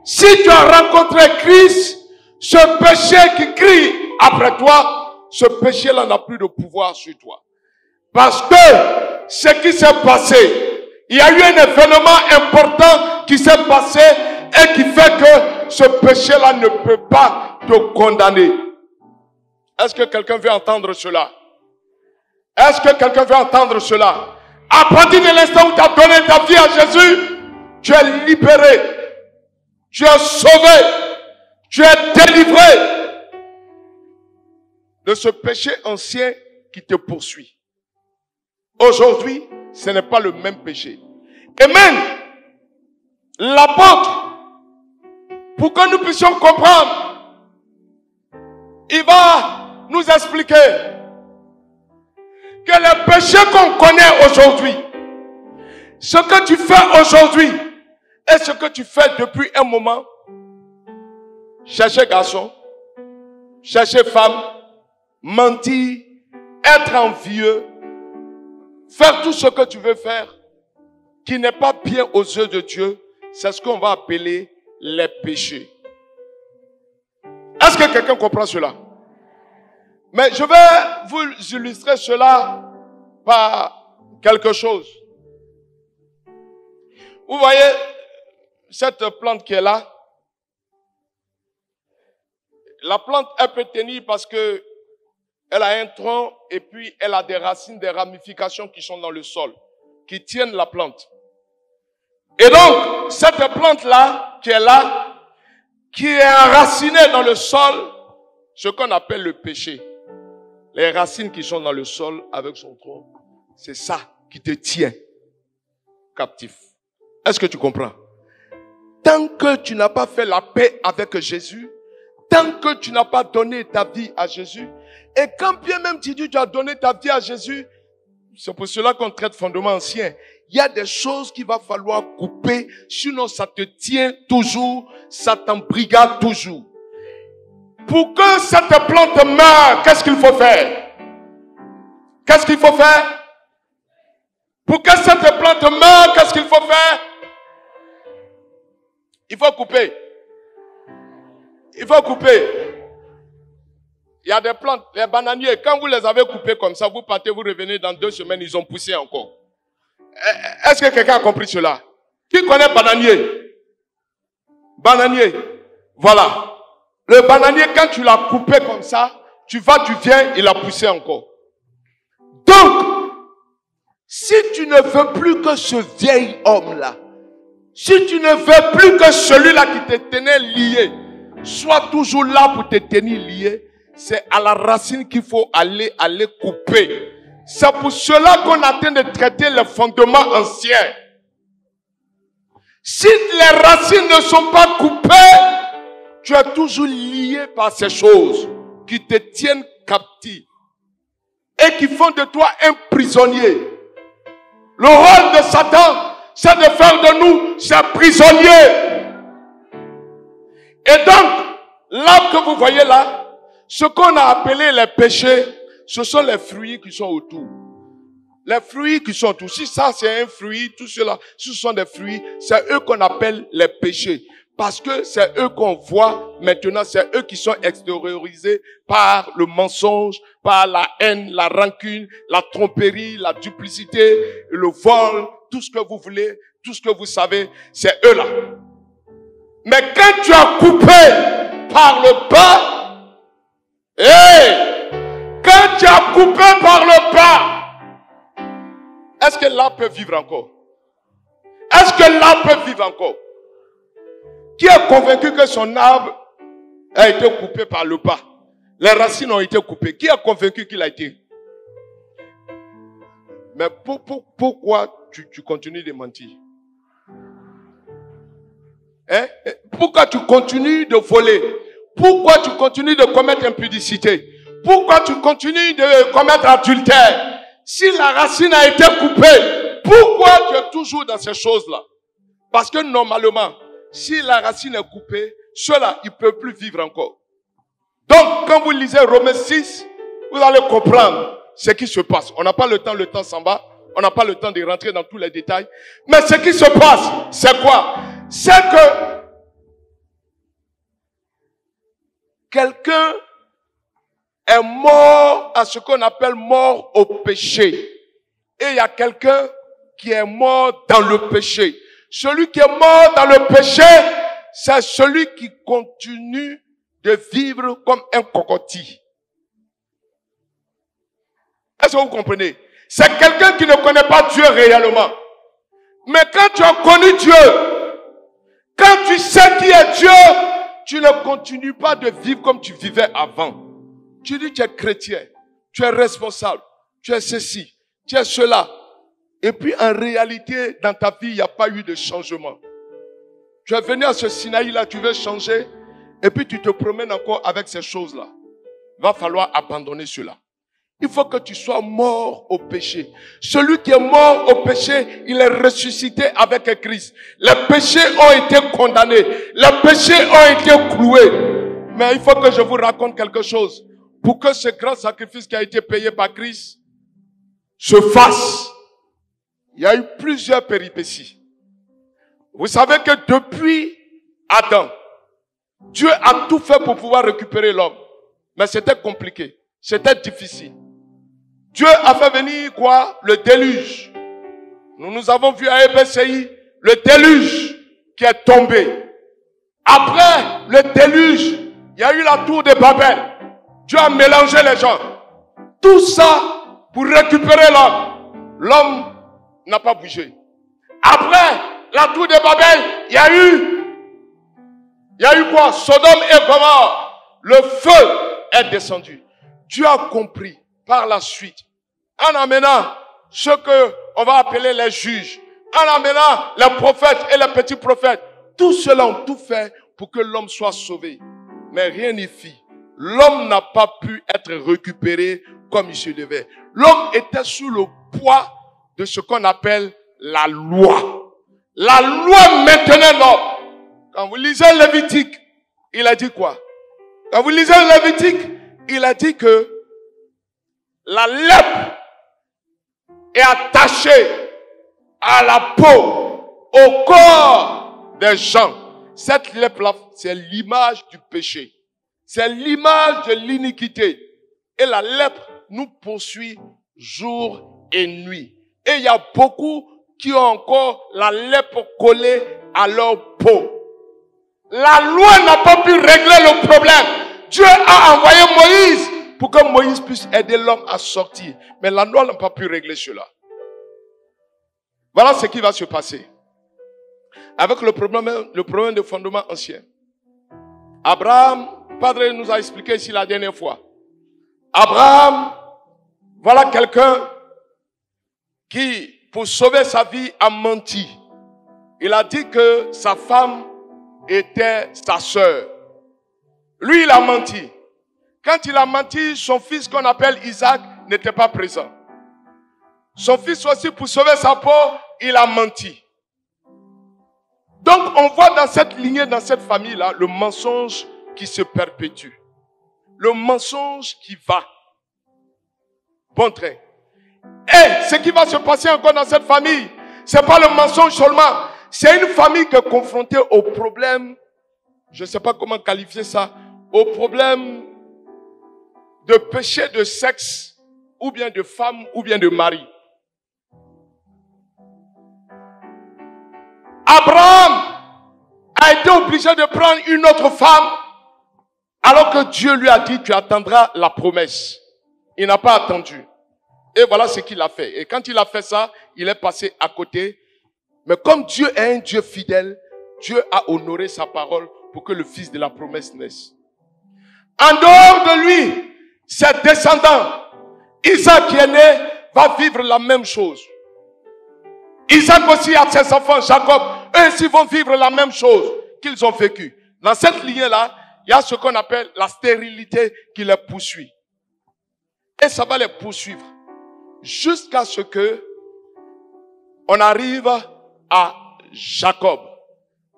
Si tu as rencontré Christ, ce péché qui crie après toi, ce péché-là n'a plus de pouvoir sur toi. Parce que ce qui s'est passé, il y a eu un événement important qui s'est passé et qui fait que ce péché-là ne peut pas te condamner. Est-ce que quelqu'un veut entendre cela? Est-ce que quelqu'un veut entendre cela? À partir de l'instant où tu as donné ta vie à Jésus, tu es libéré, tu es sauvé, tu es délivré de ce péché ancien qui te poursuit. Aujourd'hui, ce n'est pas le même péché. Et même, l'apôtre, pour que nous puissions comprendre, il va nous expliquer que le péché qu'on connaît aujourd'hui, ce que tu fais aujourd'hui et ce que tu fais depuis un moment, chercher garçon, chercher femme, mentir, être envieux, faire tout ce que tu veux faire, qui n'est pas bien aux yeux de Dieu, c'est ce qu'on va appeler les péchés. Est-ce que quelqu'un comprend cela? Mais je vais vous illustrer cela par quelque chose. Vous voyez cette plante qui est là? La plante, elle peut tenir parce que elle a un tronc et puis elle a des racines, des ramifications qui sont dans le sol, qui tiennent la plante. Et donc, cette plante-là, qui est là, qui est enracinée dans le sol, ce qu'on appelle le péché. Les racines qui sont dans le sol avec son tronc, c'est ça qui te tient captif. Est-ce que tu comprends? Tant que tu n'as pas fait la paix avec Jésus, tant que tu n'as pas donné ta vie à Jésus, et quand bien même tu dis tu as donné ta vie à Jésus, c'est pour cela qu'on traite fondement ancien. Il y a des choses qu'il va falloir couper, sinon ça te tient toujours, ça t'embrigade toujours. Pour que cette plante meure, qu'est-ce qu'il faut faire? Qu'est-ce qu'il faut faire? Pour que cette plante meure, qu'est-ce qu'il faut faire? Il faut couper. Il faut couper. Il y a des plantes, les bananiers, quand vous les avez coupés comme ça, vous partez, vous revenez dans 2 semaines, ils ont poussé encore. Est-ce que quelqu'un a compris cela? Qui connaît bananier? Bananier. Voilà. Le bananier, quand tu l'as coupé comme ça, tu viens, il a poussé encore. Donc, si tu ne veux plus que ce vieil homme-là, si tu ne veux plus que celui-là qui te tenait lié, soit toujours là pour te tenir lié, c'est à la racine qu'il faut aller couper. C'est pour cela qu'on a train de traiter les fondements anciens. Si les racines ne sont pas coupées, tu es toujours lié par ces choses qui te tiennent captif et qui font de toi un prisonnier. Le rôle de Satan, c'est de faire de nous ses prisonniers. Et donc, l'arbre que vous voyez là, ce qu'on a appelé les péchés, ce sont les fruits qui sont autour. Les fruits qui sont autour. Si ça c'est un fruit, tout cela, ce sont des fruits, c'est eux qu'on appelle les péchés. Parce que c'est eux qu'on voit maintenant, c'est eux qui sont extériorisés par le mensonge, par la haine, la rancune, la tromperie, la duplicité, le vol, tout ce que vous voulez, tout ce que vous savez, c'est eux là. Mais quand tu as coupé par le bas, quand tu as coupé par le bas, est-ce que l'arbre peut vivre encore? Est-ce que l'arbre peut vivre encore? Qui est convaincu que son arbre a été coupé par le bas? Les racines ont été coupées. Qui est convaincu qu'il a été? Mais pourquoi tu continues de mentir? Pourquoi tu continues de voler? Pourquoi tu continues de commettre impudicité? Pourquoi tu continues de commettre adultère? Si la racine a été coupée, pourquoi tu es toujours dans ces choses-là? Parce que normalement, si la racine est coupée, ceux-là, ils ne peuvent plus vivre encore. Donc, quand vous lisez Romains 6, vous allez comprendre ce qui se passe. On n'a pas le temps s'en va. On n'a pas le temps de rentrer dans tous les détails. Mais ce qui se passe, c'est quoi? C'est que quelqu'un est mort à ce qu'on appelle mort au péché. Et il y a quelqu'un qui est mort dans le péché. Celui qui est mort dans le péché, c'est celui qui continue de vivre comme un cocotier. Est-ce que vous comprenez? C'est quelqu'un qui ne connaît pas Dieu réellement. Mais quand tu as connu Dieu, quand tu sais qui est Dieu, tu ne continues pas de vivre comme tu vivais avant. Tu dis tu es chrétien, tu es responsable, tu es ceci, tu es cela. Et puis en réalité, dans ta vie, il n'y a pas eu de changement. Tu es venu à ce Sinaï-là, tu veux changer, et puis tu te promènes encore avec ces choses-là. Il va falloir abandonner cela. Il faut que tu sois mort au péché. Celui qui est mort au péché, il est ressuscité avec Christ. Les péchés ont été condamnés. Les péchés ont été cloués. Mais il faut que je vous raconte quelque chose. Pour que ce grand sacrifice qui a été payé par Christ se fasse, il y a eu plusieurs péripéties. Vous savez que depuis Adam, Dieu a tout fait pour pouvoir récupérer l'homme. Mais c'était compliqué. C'était difficile. Dieu a fait venir quoi? Le déluge. Nous avons vu à EBCI le déluge qui est tombé. Après le déluge, il y a eu la tour de Babel. Dieu a mélangé les gens. Tout ça pour récupérer l'homme. L'homme n'a pas bougé. Après la tour de Babel, il y a eu quoi? Sodome et Gomorrhe. Le feu est descendu. Dieu a compris par la suite, en amenant ce que on va appeler les juges, en amenant les prophètes et les petits prophètes, tout cela ont tout fait pour que l'homme soit sauvé. Mais rien n'y fit. L'homme n'a pas pu être récupéré comme il se devait. L'homme était sous le poids de ce qu'on appelle la loi. La loi maintenait l'homme. Quand vous lisez Lévitique, il a dit quoi? Quand vous lisez le Lévitique, il a dit que la lèpre est attachée à la peau, au corps des gens. Cette lèpre-là, c'est l'image du péché. C'est l'image de l'iniquité. Et la lèpre nous poursuit jour et nuit. Et il y a beaucoup qui ont encore la lèpre collée à leur peau. La loi n'a pas pu régler le problème. Dieu a envoyé Moïse pour que Moïse puisse aider l'homme à sortir. Mais la loi n'a pas pu régler cela. Voilà ce qui va se passer. Avec le problème de fondement ancien. Abraham, Padre nous a expliqué ici la dernière fois. Abraham, voilà quelqu'un qui, pour sauver sa vie, a menti. Il a dit que sa femme était sa sœur. Lui, il a menti. Quand il a menti, son fils qu'on appelle Isaac n'était pas présent. Son fils aussi, pour sauver sa peau, il a menti. Donc, on voit dans cette lignée, dans cette famille-là, le mensonge qui se perpétue. Le mensonge qui va. Bon train. Et ce qui va se passer encore dans cette famille, c'est pas le mensonge seulement. C'est une famille qui est confrontée au problème, je ne sais pas comment qualifier ça, au problème de péché de sexe, ou bien de femme, ou bien de mari. Abraham a été obligé de prendre une autre femme, alors que Dieu lui a dit, tu attendras la promesse. Il n'a pas attendu. Et voilà ce qu'il a fait. Et quand il a fait ça, il est passé à côté. Mais comme Dieu est un Dieu fidèle, Dieu a honoré sa parole pour que le fils de la promesse naisse. En dehors de lui, ses descendants, Isaac qui est né, va vivre la même chose. Isaac aussi a ses enfants, Jacob, eux aussi vont vivre la même chose qu'ils ont vécu. Dans cette lignée-là, il y a ce qu'on appelle la stérilité qui les poursuit. Et ça va les poursuivre jusqu'à ce que on arrive à Jacob.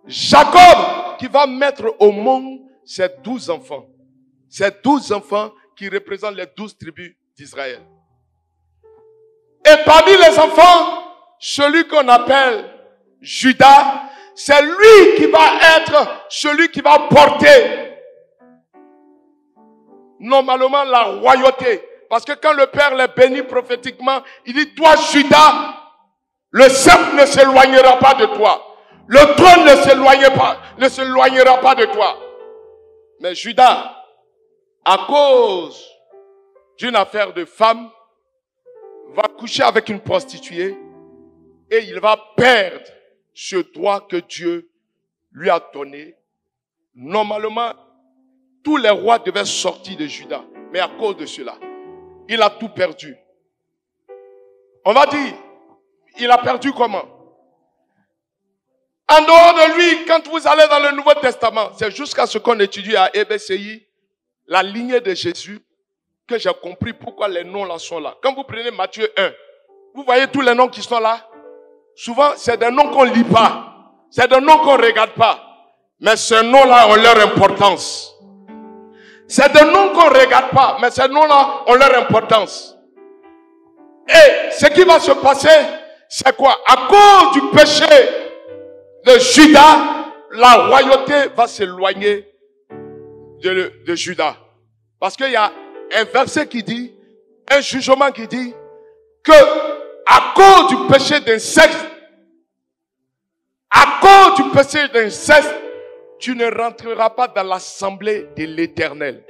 Jacob qui va mettre au monde ses 12 enfants. Ces 12 enfants qui représentent les 12 tribus d'Israël. Et parmi les enfants, celui qu'on appelle Judas, c'est lui qui va être celui qui va porter normalement la royauté. Parce que quand le Père les bénit prophétiquement, il dit, toi Judas, le sceptre ne s'éloignera pas de toi. Le trône ne s'éloignera pas de toi. Mais Judas, à cause d'une affaire de femme, va coucher avec une prostituée et il va perdre ce droit que Dieu lui a donné. Normalement, tous les rois devaient sortir de Juda, mais à cause de cela, il a tout perdu. On va dire, il a perdu comment? En dehors de lui, quand vous allez dans le Nouveau Testament, c'est jusqu'à ce qu'on étudie à EBCI, la lignée de Jésus, que j'ai compris pourquoi les noms là sont là. Quand vous prenez Matthieu 1, vous voyez tous les noms qui sont là. Souvent, c'est des noms qu'on ne lit pas. C'est des noms qu'on ne regarde pas. Mais ces noms-là ont leur importance. C'est des noms qu'on ne regarde pas, mais ces noms-là ont leur importance. Et ce qui va se passer, c'est quoi? À cause du péché de Judas, la royauté va s'éloigner de Judas. Parce qu'il y a un verset qui dit, un jugement qui dit, que à cause du péché d'inceste, tu ne rentreras pas dans l'assemblée de l'Éternel.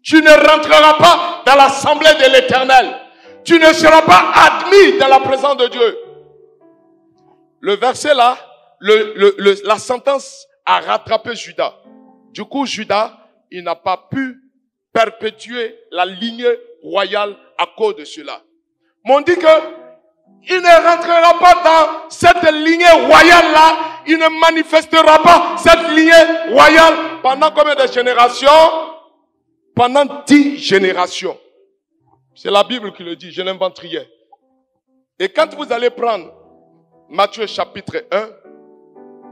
Tu ne rentreras pas dans l'assemblée de l'Éternel. Tu ne seras pas admis dans la présence de Dieu. Le verset là, la sentence a rattrapé Judas. Du coup, Judas, il n'a pas pu perpétuer la lignée royale à cause de cela. Mais on dit que il ne rentrera pas dans cette lignée royale-là. Il ne manifestera pas cette lignée royale pendant combien de générations? Pendant 10 générations. C'est la Bible qui le dit, je n'invente rien. Et quand vous allez prendre Matthieu chapitre 1,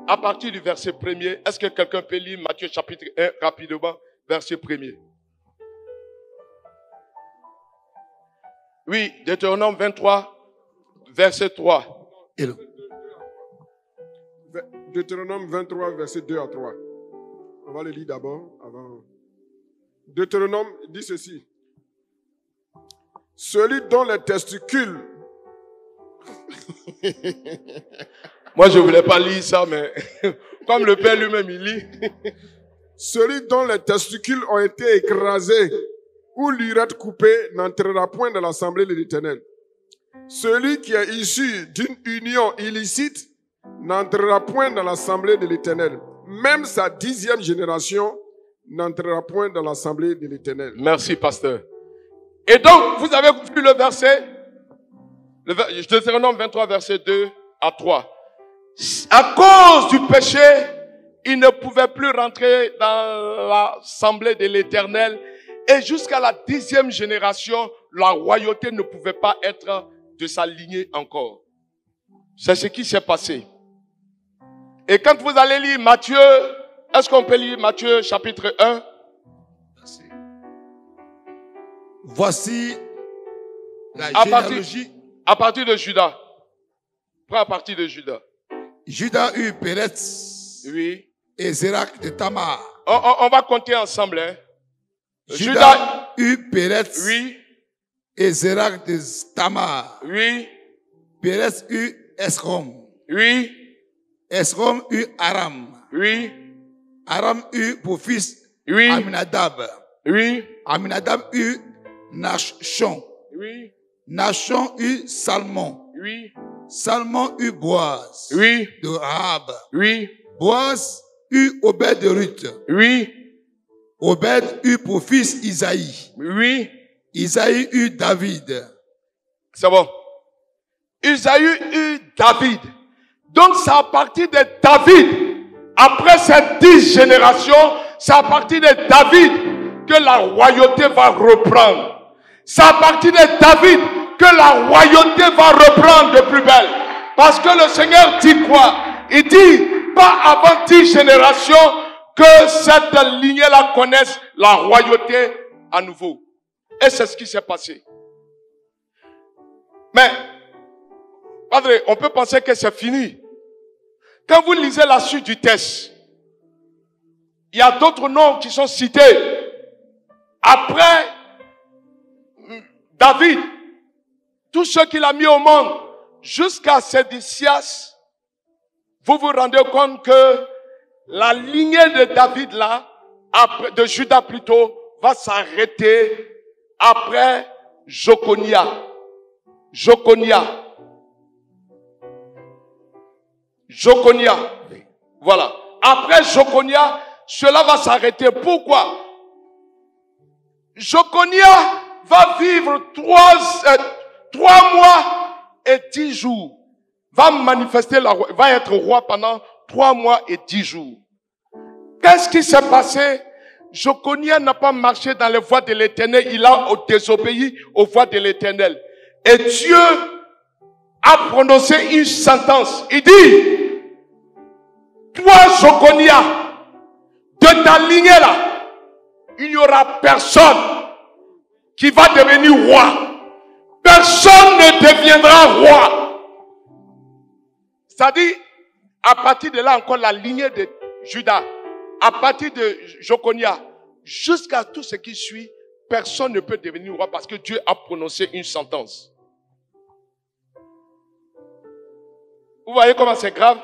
à partir du verset 1er. Est-ce que quelqu'un peut lire Matthieu chapitre 1 rapidement, verset 1er? Oui, Deutéronome 23, verset 3. Deutéronome 23, verset 2 à 3. On va le lire d'abord. Avant. Deutéronome dit ceci. Celui dont les testicules... Moi, je ne voulais pas lire ça, mais comme le Père lui-même, il lit. Celui dont les testicules ont été écrasés ou l'urètre coupé n'entrera point dans l'assemblée de l'Éternel. Celui qui est issu d'une union illicite n'entrera point dans l'assemblée de l'Éternel. Même sa 10e génération n'entrera point dans l'assemblée de l'Éternel. Merci, pasteur. Et donc, vous avez vu le verset, Deutéronome 23, verset 2 à 3. À cause du péché, il ne pouvait plus rentrer dans l'assemblée de l'Éternel. Et jusqu'à la 10e génération, la royauté ne pouvait pas être de sa lignée encore. C'est ce qui s'est passé. Et quand vous allez lire Matthieu, est-ce qu'on peut lire Matthieu chapitre 1? Merci. Voici la généalogie. À partir de Judas. Prends à partir de Judas. Judas eut Péretz. Oui. Et Zérak de Tamar. On va compter ensemble. Hein. Judas eut Péretz. Oui. Et Zérak de Tamar. Oui. Péretz eut Esrom. Oui. Esrom eut Aram. Oui. Aram eut pour fils oui. Aminadab. Oui. Aminadab eut Nachshon. Oui. Nachshon eut Salmon. Oui. Salmon eut Boaz. Oui. De Rahab. Oui. Boaz eut Obed de Ruth. Oui. Obed eut pour fils Isaïe. Oui. Isaïe eut David. C'est bon. Isaïe eut David. Donc c'est à partir de David, après ces 10 générations, c'est à partir de David que la royauté va reprendre. C'est à partir de David que la royauté va reprendre de plus belle. Parce que le Seigneur dit quoi? Il dit, pas avant 10 générations que cette lignée-là connaisse la royauté à nouveau. Et c'est ce qui s'est passé. Mais, Padre, on peut penser que c'est fini. Quand vous lisez la suite du texte, il y a d'autres noms qui sont cités. Après David, tout ce qu'il a mis au monde, jusqu'à Sédécias, vous vous rendez compte que la lignée de David là, de Judas plutôt, va s'arrêter après Joconia. Voilà. Après Joconia, cela va s'arrêter. Pourquoi? Joconia va vivre 3 mois et 10 jours. Va manifester va être roi pendant 3 mois et 10 jours. Qu'est-ce qui s'est passé? Joconia n'a pas marché dans les voies de l'Éternel. Il a désobéi aux voies de l'Éternel. Et Dieu a prononcé une sentence. Il dit, toi Joconia, de ta lignée là, il n'y aura personne qui va devenir roi. Personne ne deviendra roi. C'est-à-dire, à partir de là encore, la lignée de Judas, à partir de Joconia, jusqu'à tout ce qui suit, personne ne peut devenir roi parce que Dieu a prononcé une sentence. Vous voyez comment c'est grave?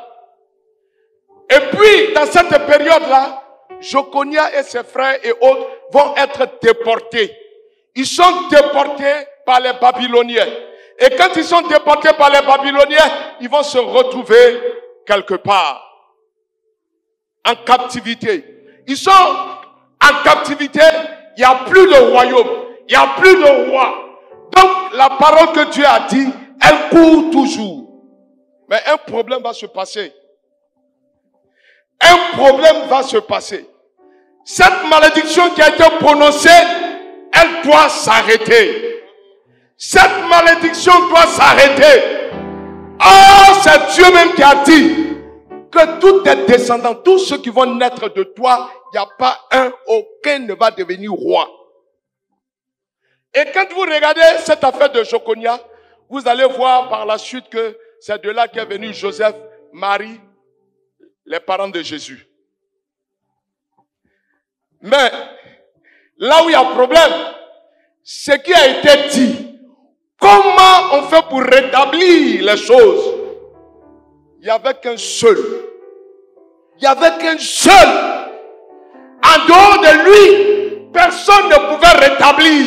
Et puis, dans cette période-là, Joconia et ses frères et autres vont être déportés. Ils sont déportés par les Babyloniens. Et quand ils sont déportés par les Babyloniens, ils vont se retrouver quelque part. En captivité. Ils sont en captivité, il n'y a plus de royaume, il n'y a plus de roi. Donc, la parole que Dieu a dit, elle court toujours. Mais un problème va se passer. Un problème va se passer. Cette malédiction qui a été prononcée, elle doit s'arrêter. Cette malédiction doit s'arrêter. Oh, c'est Dieu même qui a dit, que tous tes descendants, tous ceux qui vont naître de toi, il n'y a pas aucun ne va devenir roi. Et quand vous regardez cette affaire de Joconia, vous allez voir par la suite que c'est de là qu'est venu Joseph, Marie, les parents de Jésus. Mais là où il y a problème, ce qui a été dit, comment on fait pour rétablir les choses? Il n'y avait qu'un seul. Il n'y avait qu'un seul. En dehors de lui, personne ne pouvait rétablir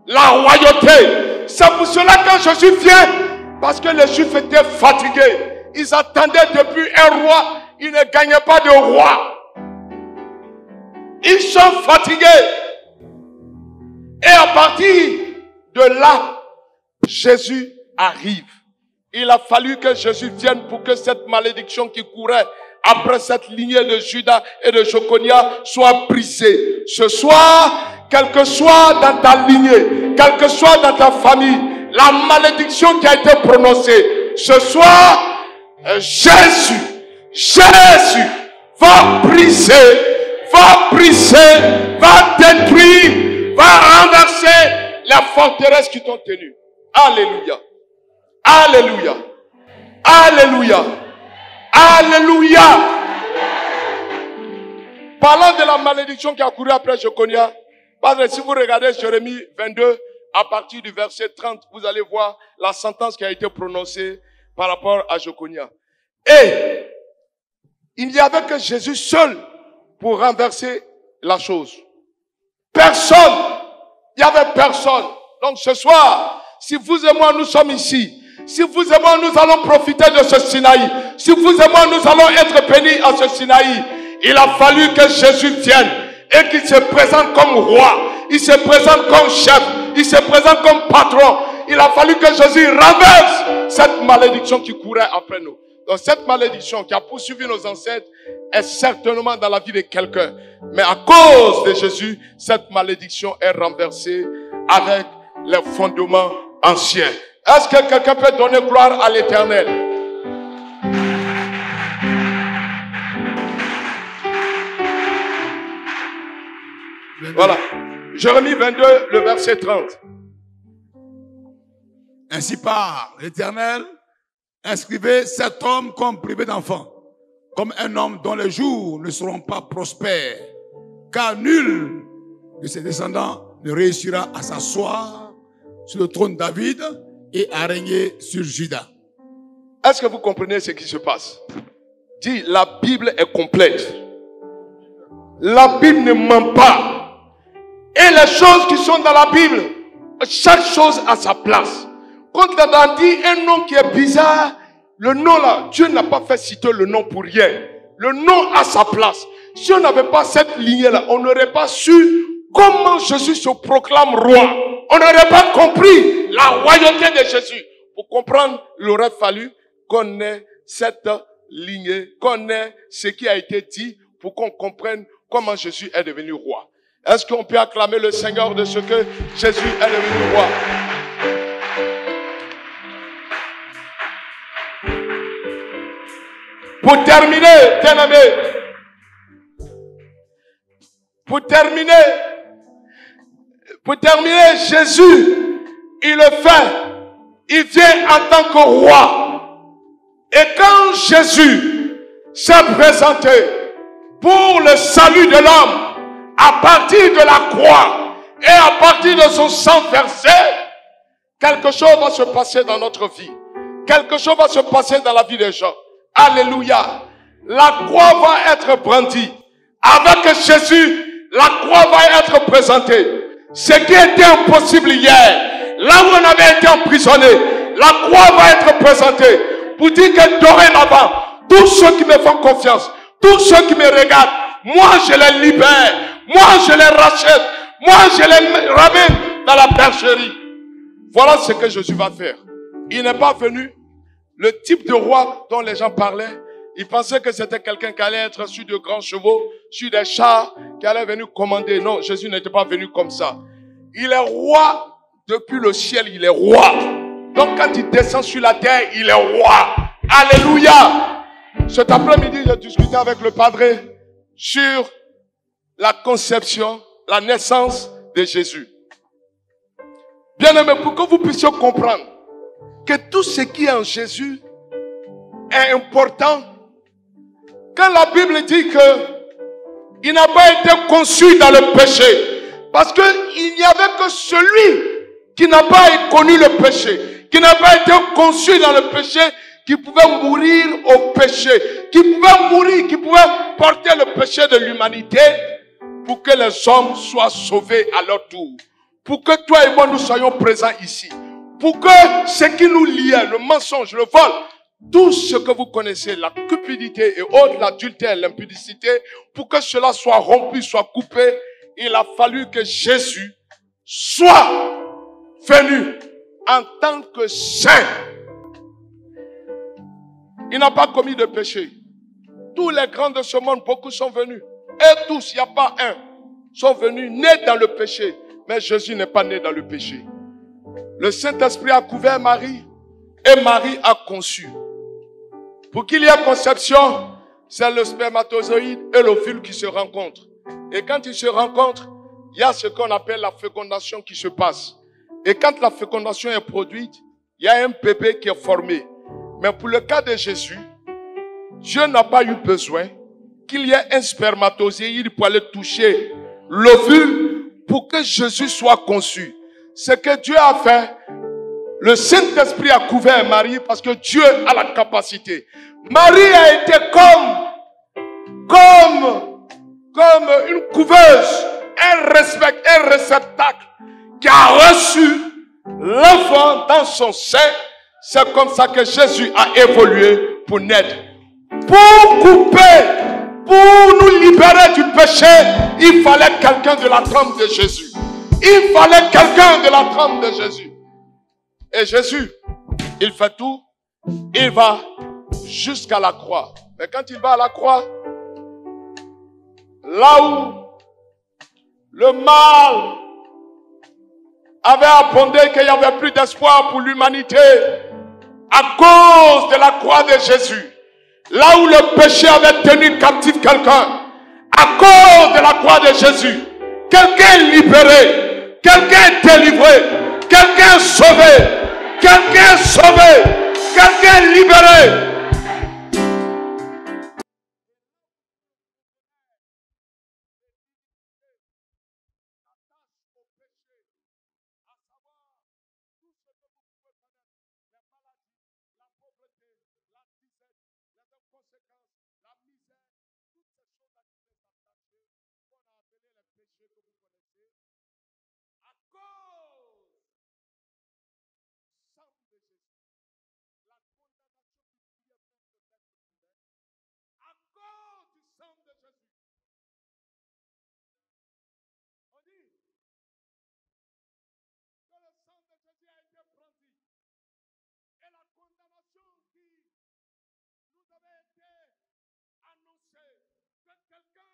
la royauté. C'est pour cela que Jésus vient, parce que les Juifs étaient fatigués. Ils attendaient depuis un roi, ils ne gagnaient pas de roi. Ils sont fatigués. Et à partir de là, Jésus arrive. Il a fallu que Jésus vienne pour que cette malédiction qui courait après cette lignée de Judas et de Joconia soit brisée. Ce soir, quel que soit dans ta lignée, quel que soit dans ta famille, la malédiction qui a été prononcée, ce soir, Jésus va briser, va détruire, va renverser les forteresses qui t'ont tenu. Alléluia. Alléluia. Alléluia. Alléluia. Parlant de la malédiction qui a couru après Joconia, Padre, si vous regardez Jérémie 22, à partir du verset 30, vous allez voir la sentence qui a été prononcée par rapport à Joconia. Et il n'y avait que Jésus seul pour renverser la chose. Personne. Il n'y avait personne. Donc ce soir, si vous et moi nous sommes ici, si vous et moi nous allons profiter de ce Sinaï, si vous et moi nous allons être bénis à ce Sinaï, il a fallu que Jésus vienne et qu'il se présente comme roi, il se présente comme chef, il se présente comme patron. Il a fallu que Jésus renverse cette malédiction qui courait après nous. Donc cette malédiction qui a poursuivi nos ancêtres est certainement dans la vie de quelqu'un. Mais à cause de Jésus, cette malédiction est renversée avec les fondements anciens. Est-ce que quelqu'un peut donner gloire à l'Éternel? Voilà. Jérémie 22, le verset 30. Ainsi parle l'Éternel, inscrivez cet homme comme privé d'enfant, comme un homme dont les jours ne seront pas prospères, car nul de ses descendants ne réussira à s'asseoir sur le trône de David et à régner sur Juda. Est-ce que vous comprenez ce qui se passe? Dis, la Bible est complète. La Bible ne ment pas. Et les choses qui sont dans la Bible, chaque chose a sa place. Quand on a dit un nom qui est bizarre, le nom là, Dieu n'a pas fait citer le nom pour rien. Le nom a sa place. Si on n'avait pas cette lignée là, on n'aurait pas su comment Jésus se proclame roi. On n'aurait pas compris la royauté de Jésus. Pour comprendre, il aurait fallu qu'on ait cette lignée, qu'on ait ce qui a été dit pour qu'on comprenne comment Jésus est devenu roi. Est-ce qu'on peut acclamer le Seigneur de ce que Jésus est devenu roi? Pour terminer, bien-aimé, pour terminer, Jésus, il le fait. Il vient en tant que roi. Et quand Jésus s'est présenté pour le salut de l'homme, à partir de la croix et à partir de son sang versé, quelque chose va se passer dans notre vie. Quelque chose va se passer dans la vie des gens. Alléluia. La croix va être brandie. Avec Jésus, la croix va être présentée. Ce qui était impossible hier, là où on avait été emprisonné, la croix va être présentée pour dire que dorénavant, tous ceux qui me font confiance, tous ceux qui me regardent, moi je les libère, moi je les rachète, moi je les ramène dans la bergerie. Voilà ce que Jésus va faire. Il n'est pas venu. Le type de roi dont les gens parlaient, ils pensaient que c'était quelqu'un qui allait être sur de grands chevaux, sur des chars, qui allait venir commander. Non, Jésus n'était pas venu comme ça. Il est roi depuis le ciel, il est roi. Donc quand il descend sur la terre, il est roi. Alléluia. Cet après-midi, j'ai discuté avec le padré sur la conception, la naissance de Jésus. Bien aimé, pour que vous puissiez comprendre que tout ce qui est en Jésus est important. Quand la Bible dit que il n'a pas été conçu dans le péché, parce qu'il n'y avait que celui qui n'a pas connu le péché, qui n'a pas été conçu dans le péché, qui pouvait mourir au péché, qui pouvait mourir, qui pouvait porter le péché de l'humanité pour que les hommes soient sauvés à leur tour. Pour que toi et moi nous soyons présents ici. Pour que ce qui nous liait, le mensonge, le vol, tout ce que vous connaissez, la cupidité et autres, l'adultère, l'impudicité, pour que cela soit rompu, soit coupé, il a fallu que Jésus soit venu en tant que saint. Il n'a pas commis de péché. Tous les grands de ce monde, beaucoup sont venus. Et tous, il n'y a pas un, sont venus nés dans le péché. Mais Jésus n'est pas né dans le péché. Le Saint-Esprit a couvert Marie et Marie a conçu. Pour qu'il y ait conception, c'est le spermatozoïde et l'ovule qui se rencontrent. Et quand ils se rencontrent, il y a ce qu'on appelle la fécondation qui se passe. Et quand la fécondation est produite, il y a un bébé qui est formé. Mais pour le cas de Jésus, Dieu n'a pas eu besoin qu'il y ait un spermatozoïde pour aller toucher l'ovule pour que Jésus soit conçu. Ce que Dieu a fait, le Saint-Esprit a couvert Marie parce que Dieu a la capacité. Marie a été comme une couveuse, un réceptacle qui a reçu l'enfant dans son sein. C'est comme ça que Jésus a évolué pour naître. Pour couper, pour nous libérer du péché, il fallait quelqu'un de la trempe de Jésus. Il fallait quelqu'un de la trempe de Jésus. Et Jésus, il fait tout. Il va jusqu'à la croix. Mais quand il va à la croix, là où le mal avait abondé, qu'il n'y avait plus d'espoir pour l'humanité, à cause de la croix de Jésus, là où le péché avait tenu captif quelqu'un, à cause de la croix de Jésus, quelqu'un est libéré, quelqu'un est délivré, quelqu'un est sauvé, quelqu'un est sauvé, quelqu'un est libéré. Quelqu'un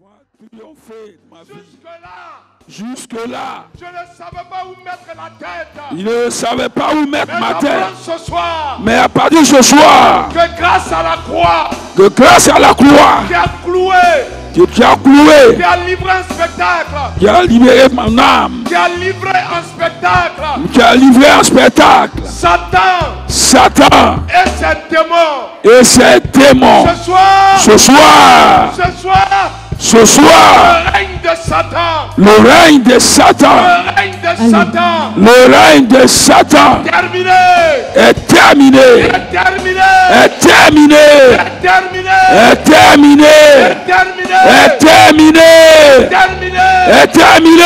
Triompher de ma vie. Jusque-là, Jusque-là, je ne savais pas où mettre la tête. il ne savait pas où mettre Mais ma tête. j'apprends ce soir Mais à partir de ce soir, que grâce à la croix, que grâce à la croix, qui a cloué, qui a cloué, qui a livré un spectacle, qui a libéré mon âme, qui a livré un spectacle, qui a livré un spectacle, Satan Satan et ses démons. et ses démons. Ce soir, Ce soir, ce soir, ce soir, le règne de Satan, le règne de Satan, le règne de Satan, le règne de Satan terminé, est terminé, est terminé, est terminé, est terminé, est terminé, est terminé, est terminé, terminé, est terminé,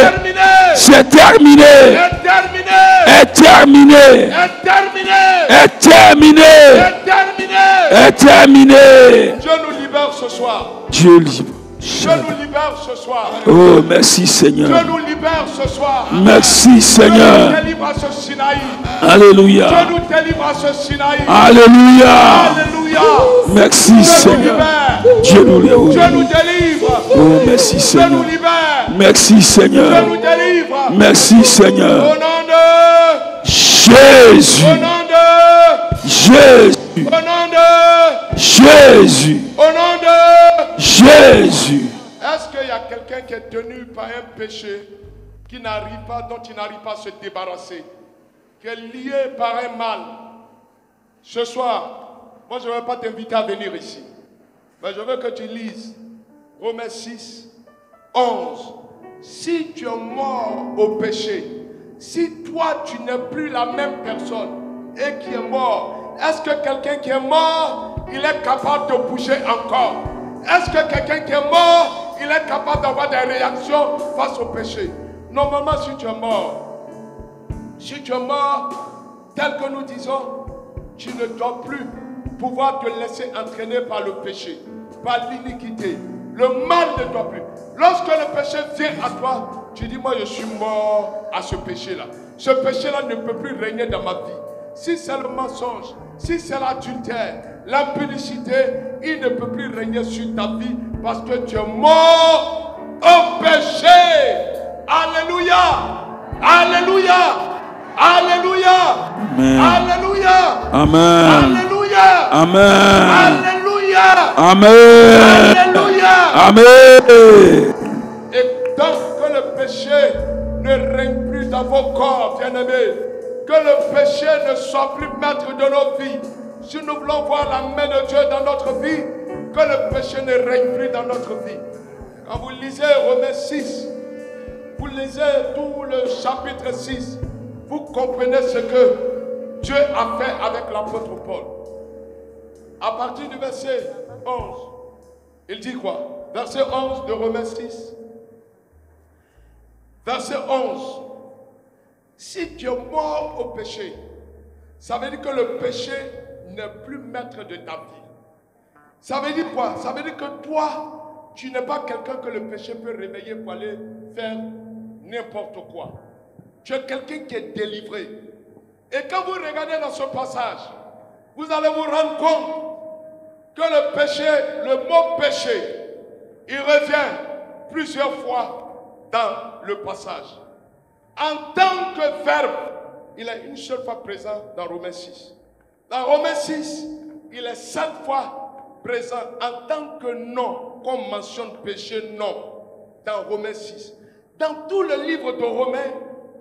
terminé, c'est terminé, est terminé, est terminé, est terminé, est terminé, est terminé. est terminé. Dieu nous libère ce soir. Dieu libre. Dieu nous libère ce soir. Oh, merci Dieu Seigneur. nous libère ce soir. Merci Dieu Seigneur. nous délivre à ce Sinaï. Alléluia. Dieu nous délivre à ce Sinaï. Alléluia. Alléluia. Merci Dieu nous Seigneur. libère. Dieu nous libère. Dieu nous délivre. Oh, merci Dieu Seigneur. nous libère. Merci Dieu Seigneur. nous délivre. Merci Au Seigneur. nom de Jésus. Au nom de Jésus. Au nom de Jésus. Au nom de Jésus. Est-ce qu'il y a quelqu'un qui est tenu par un péché qui n'arrive pas, dont il n'arrive pas à se débarrasser, qui est lié par un mal? Ce soir, moi je ne vais pas t'inviter à venir ici, mais je veux que tu lises Romains 6, 11. Si tu es mort au péché, si toi tu n'es plus la même personne et qui est mort, est-ce que quelqu'un qui est mort, il est capable de bouger encore? Est-ce que quelqu'un qui est mort, il est capable d'avoir des réactions face au péché? Normalement, si tu es mort, tel que nous disons, tu ne dois plus pouvoir te laisser entraîner par le péché, par l'iniquité. Le mal ne doit plus. Lorsque le péché vient à toi, tu dis, moi je suis mort à ce péché-là. Ce péché-là ne peut plus régner dans ma vie. Si c'est le mensonge, si c'est l'adultère, l'impudicité, il ne peut plus régner sur ta vie parce que tu es mort au péché. Alléluia. Alléluia. Alléluia. Amen. Alléluia. Amen. Alléluia. Amen. Alléluia. Amen. Alléluia. Amen. Et tant que le péché ne règne plus dans vos corps, bien-aimés, que le péché ne soit plus maître de nos vies, si nous voulons voir la main de Dieu dans notre vie, que le péché ne règne plus dans notre vie. Quand vous lisez Romains 6, vous lisez tout le chapitre 6, vous comprenez ce que Dieu a fait avec l'apôtre Paul. À partir du verset 11, il dit quoi? Verset 11 de Romains 6. Verset 11. Si tu es mort au péché, ça veut dire que le péché n'est plus maître de ta vie. Ça veut dire quoi? Ça veut dire que toi, tu n'es pas quelqu'un que le péché peut réveiller pour aller faire n'importe quoi. Tu es quelqu'un qui est délivré. Et quand vous regardez dans ce passage, vous allez vous rendre compte que le péché, le mot péché, il revient plusieurs fois dans le passage. En tant que verbe, il est une seule fois présent dans Romains 6. Dans Romains 6, il est 5 fois présent en tant que nom, comme mentionne péché, non, dans Romains 6. Dans tout le livre de Romains,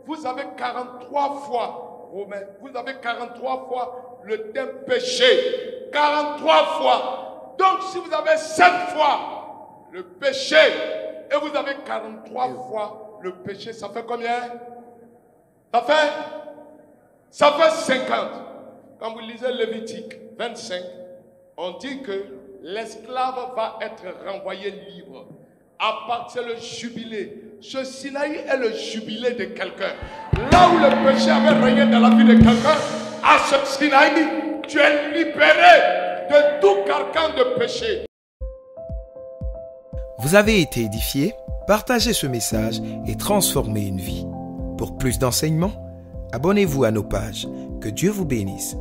vous avez 43 fois Romains, vous avez 43 fois le terme péché. 43 fois. Donc si vous avez 5 fois le péché et vous avez 43 fois le péché, ça fait combien? Ça fait 50. Quand vous lisez Lévitique 25, on dit que l'esclave va être renvoyé libre. À partir du jubilé. Ce Sinaï est le jubilé de quelqu'un. Là où le péché avait régné dans la vie de quelqu'un, à ce Sinaï, tu es libéré de tout carcan de péché. Vous avez été édifié? Partagez ce message et transformez une vie. Pour plus d'enseignements, abonnez-vous à nos pages. Que Dieu vous bénisse.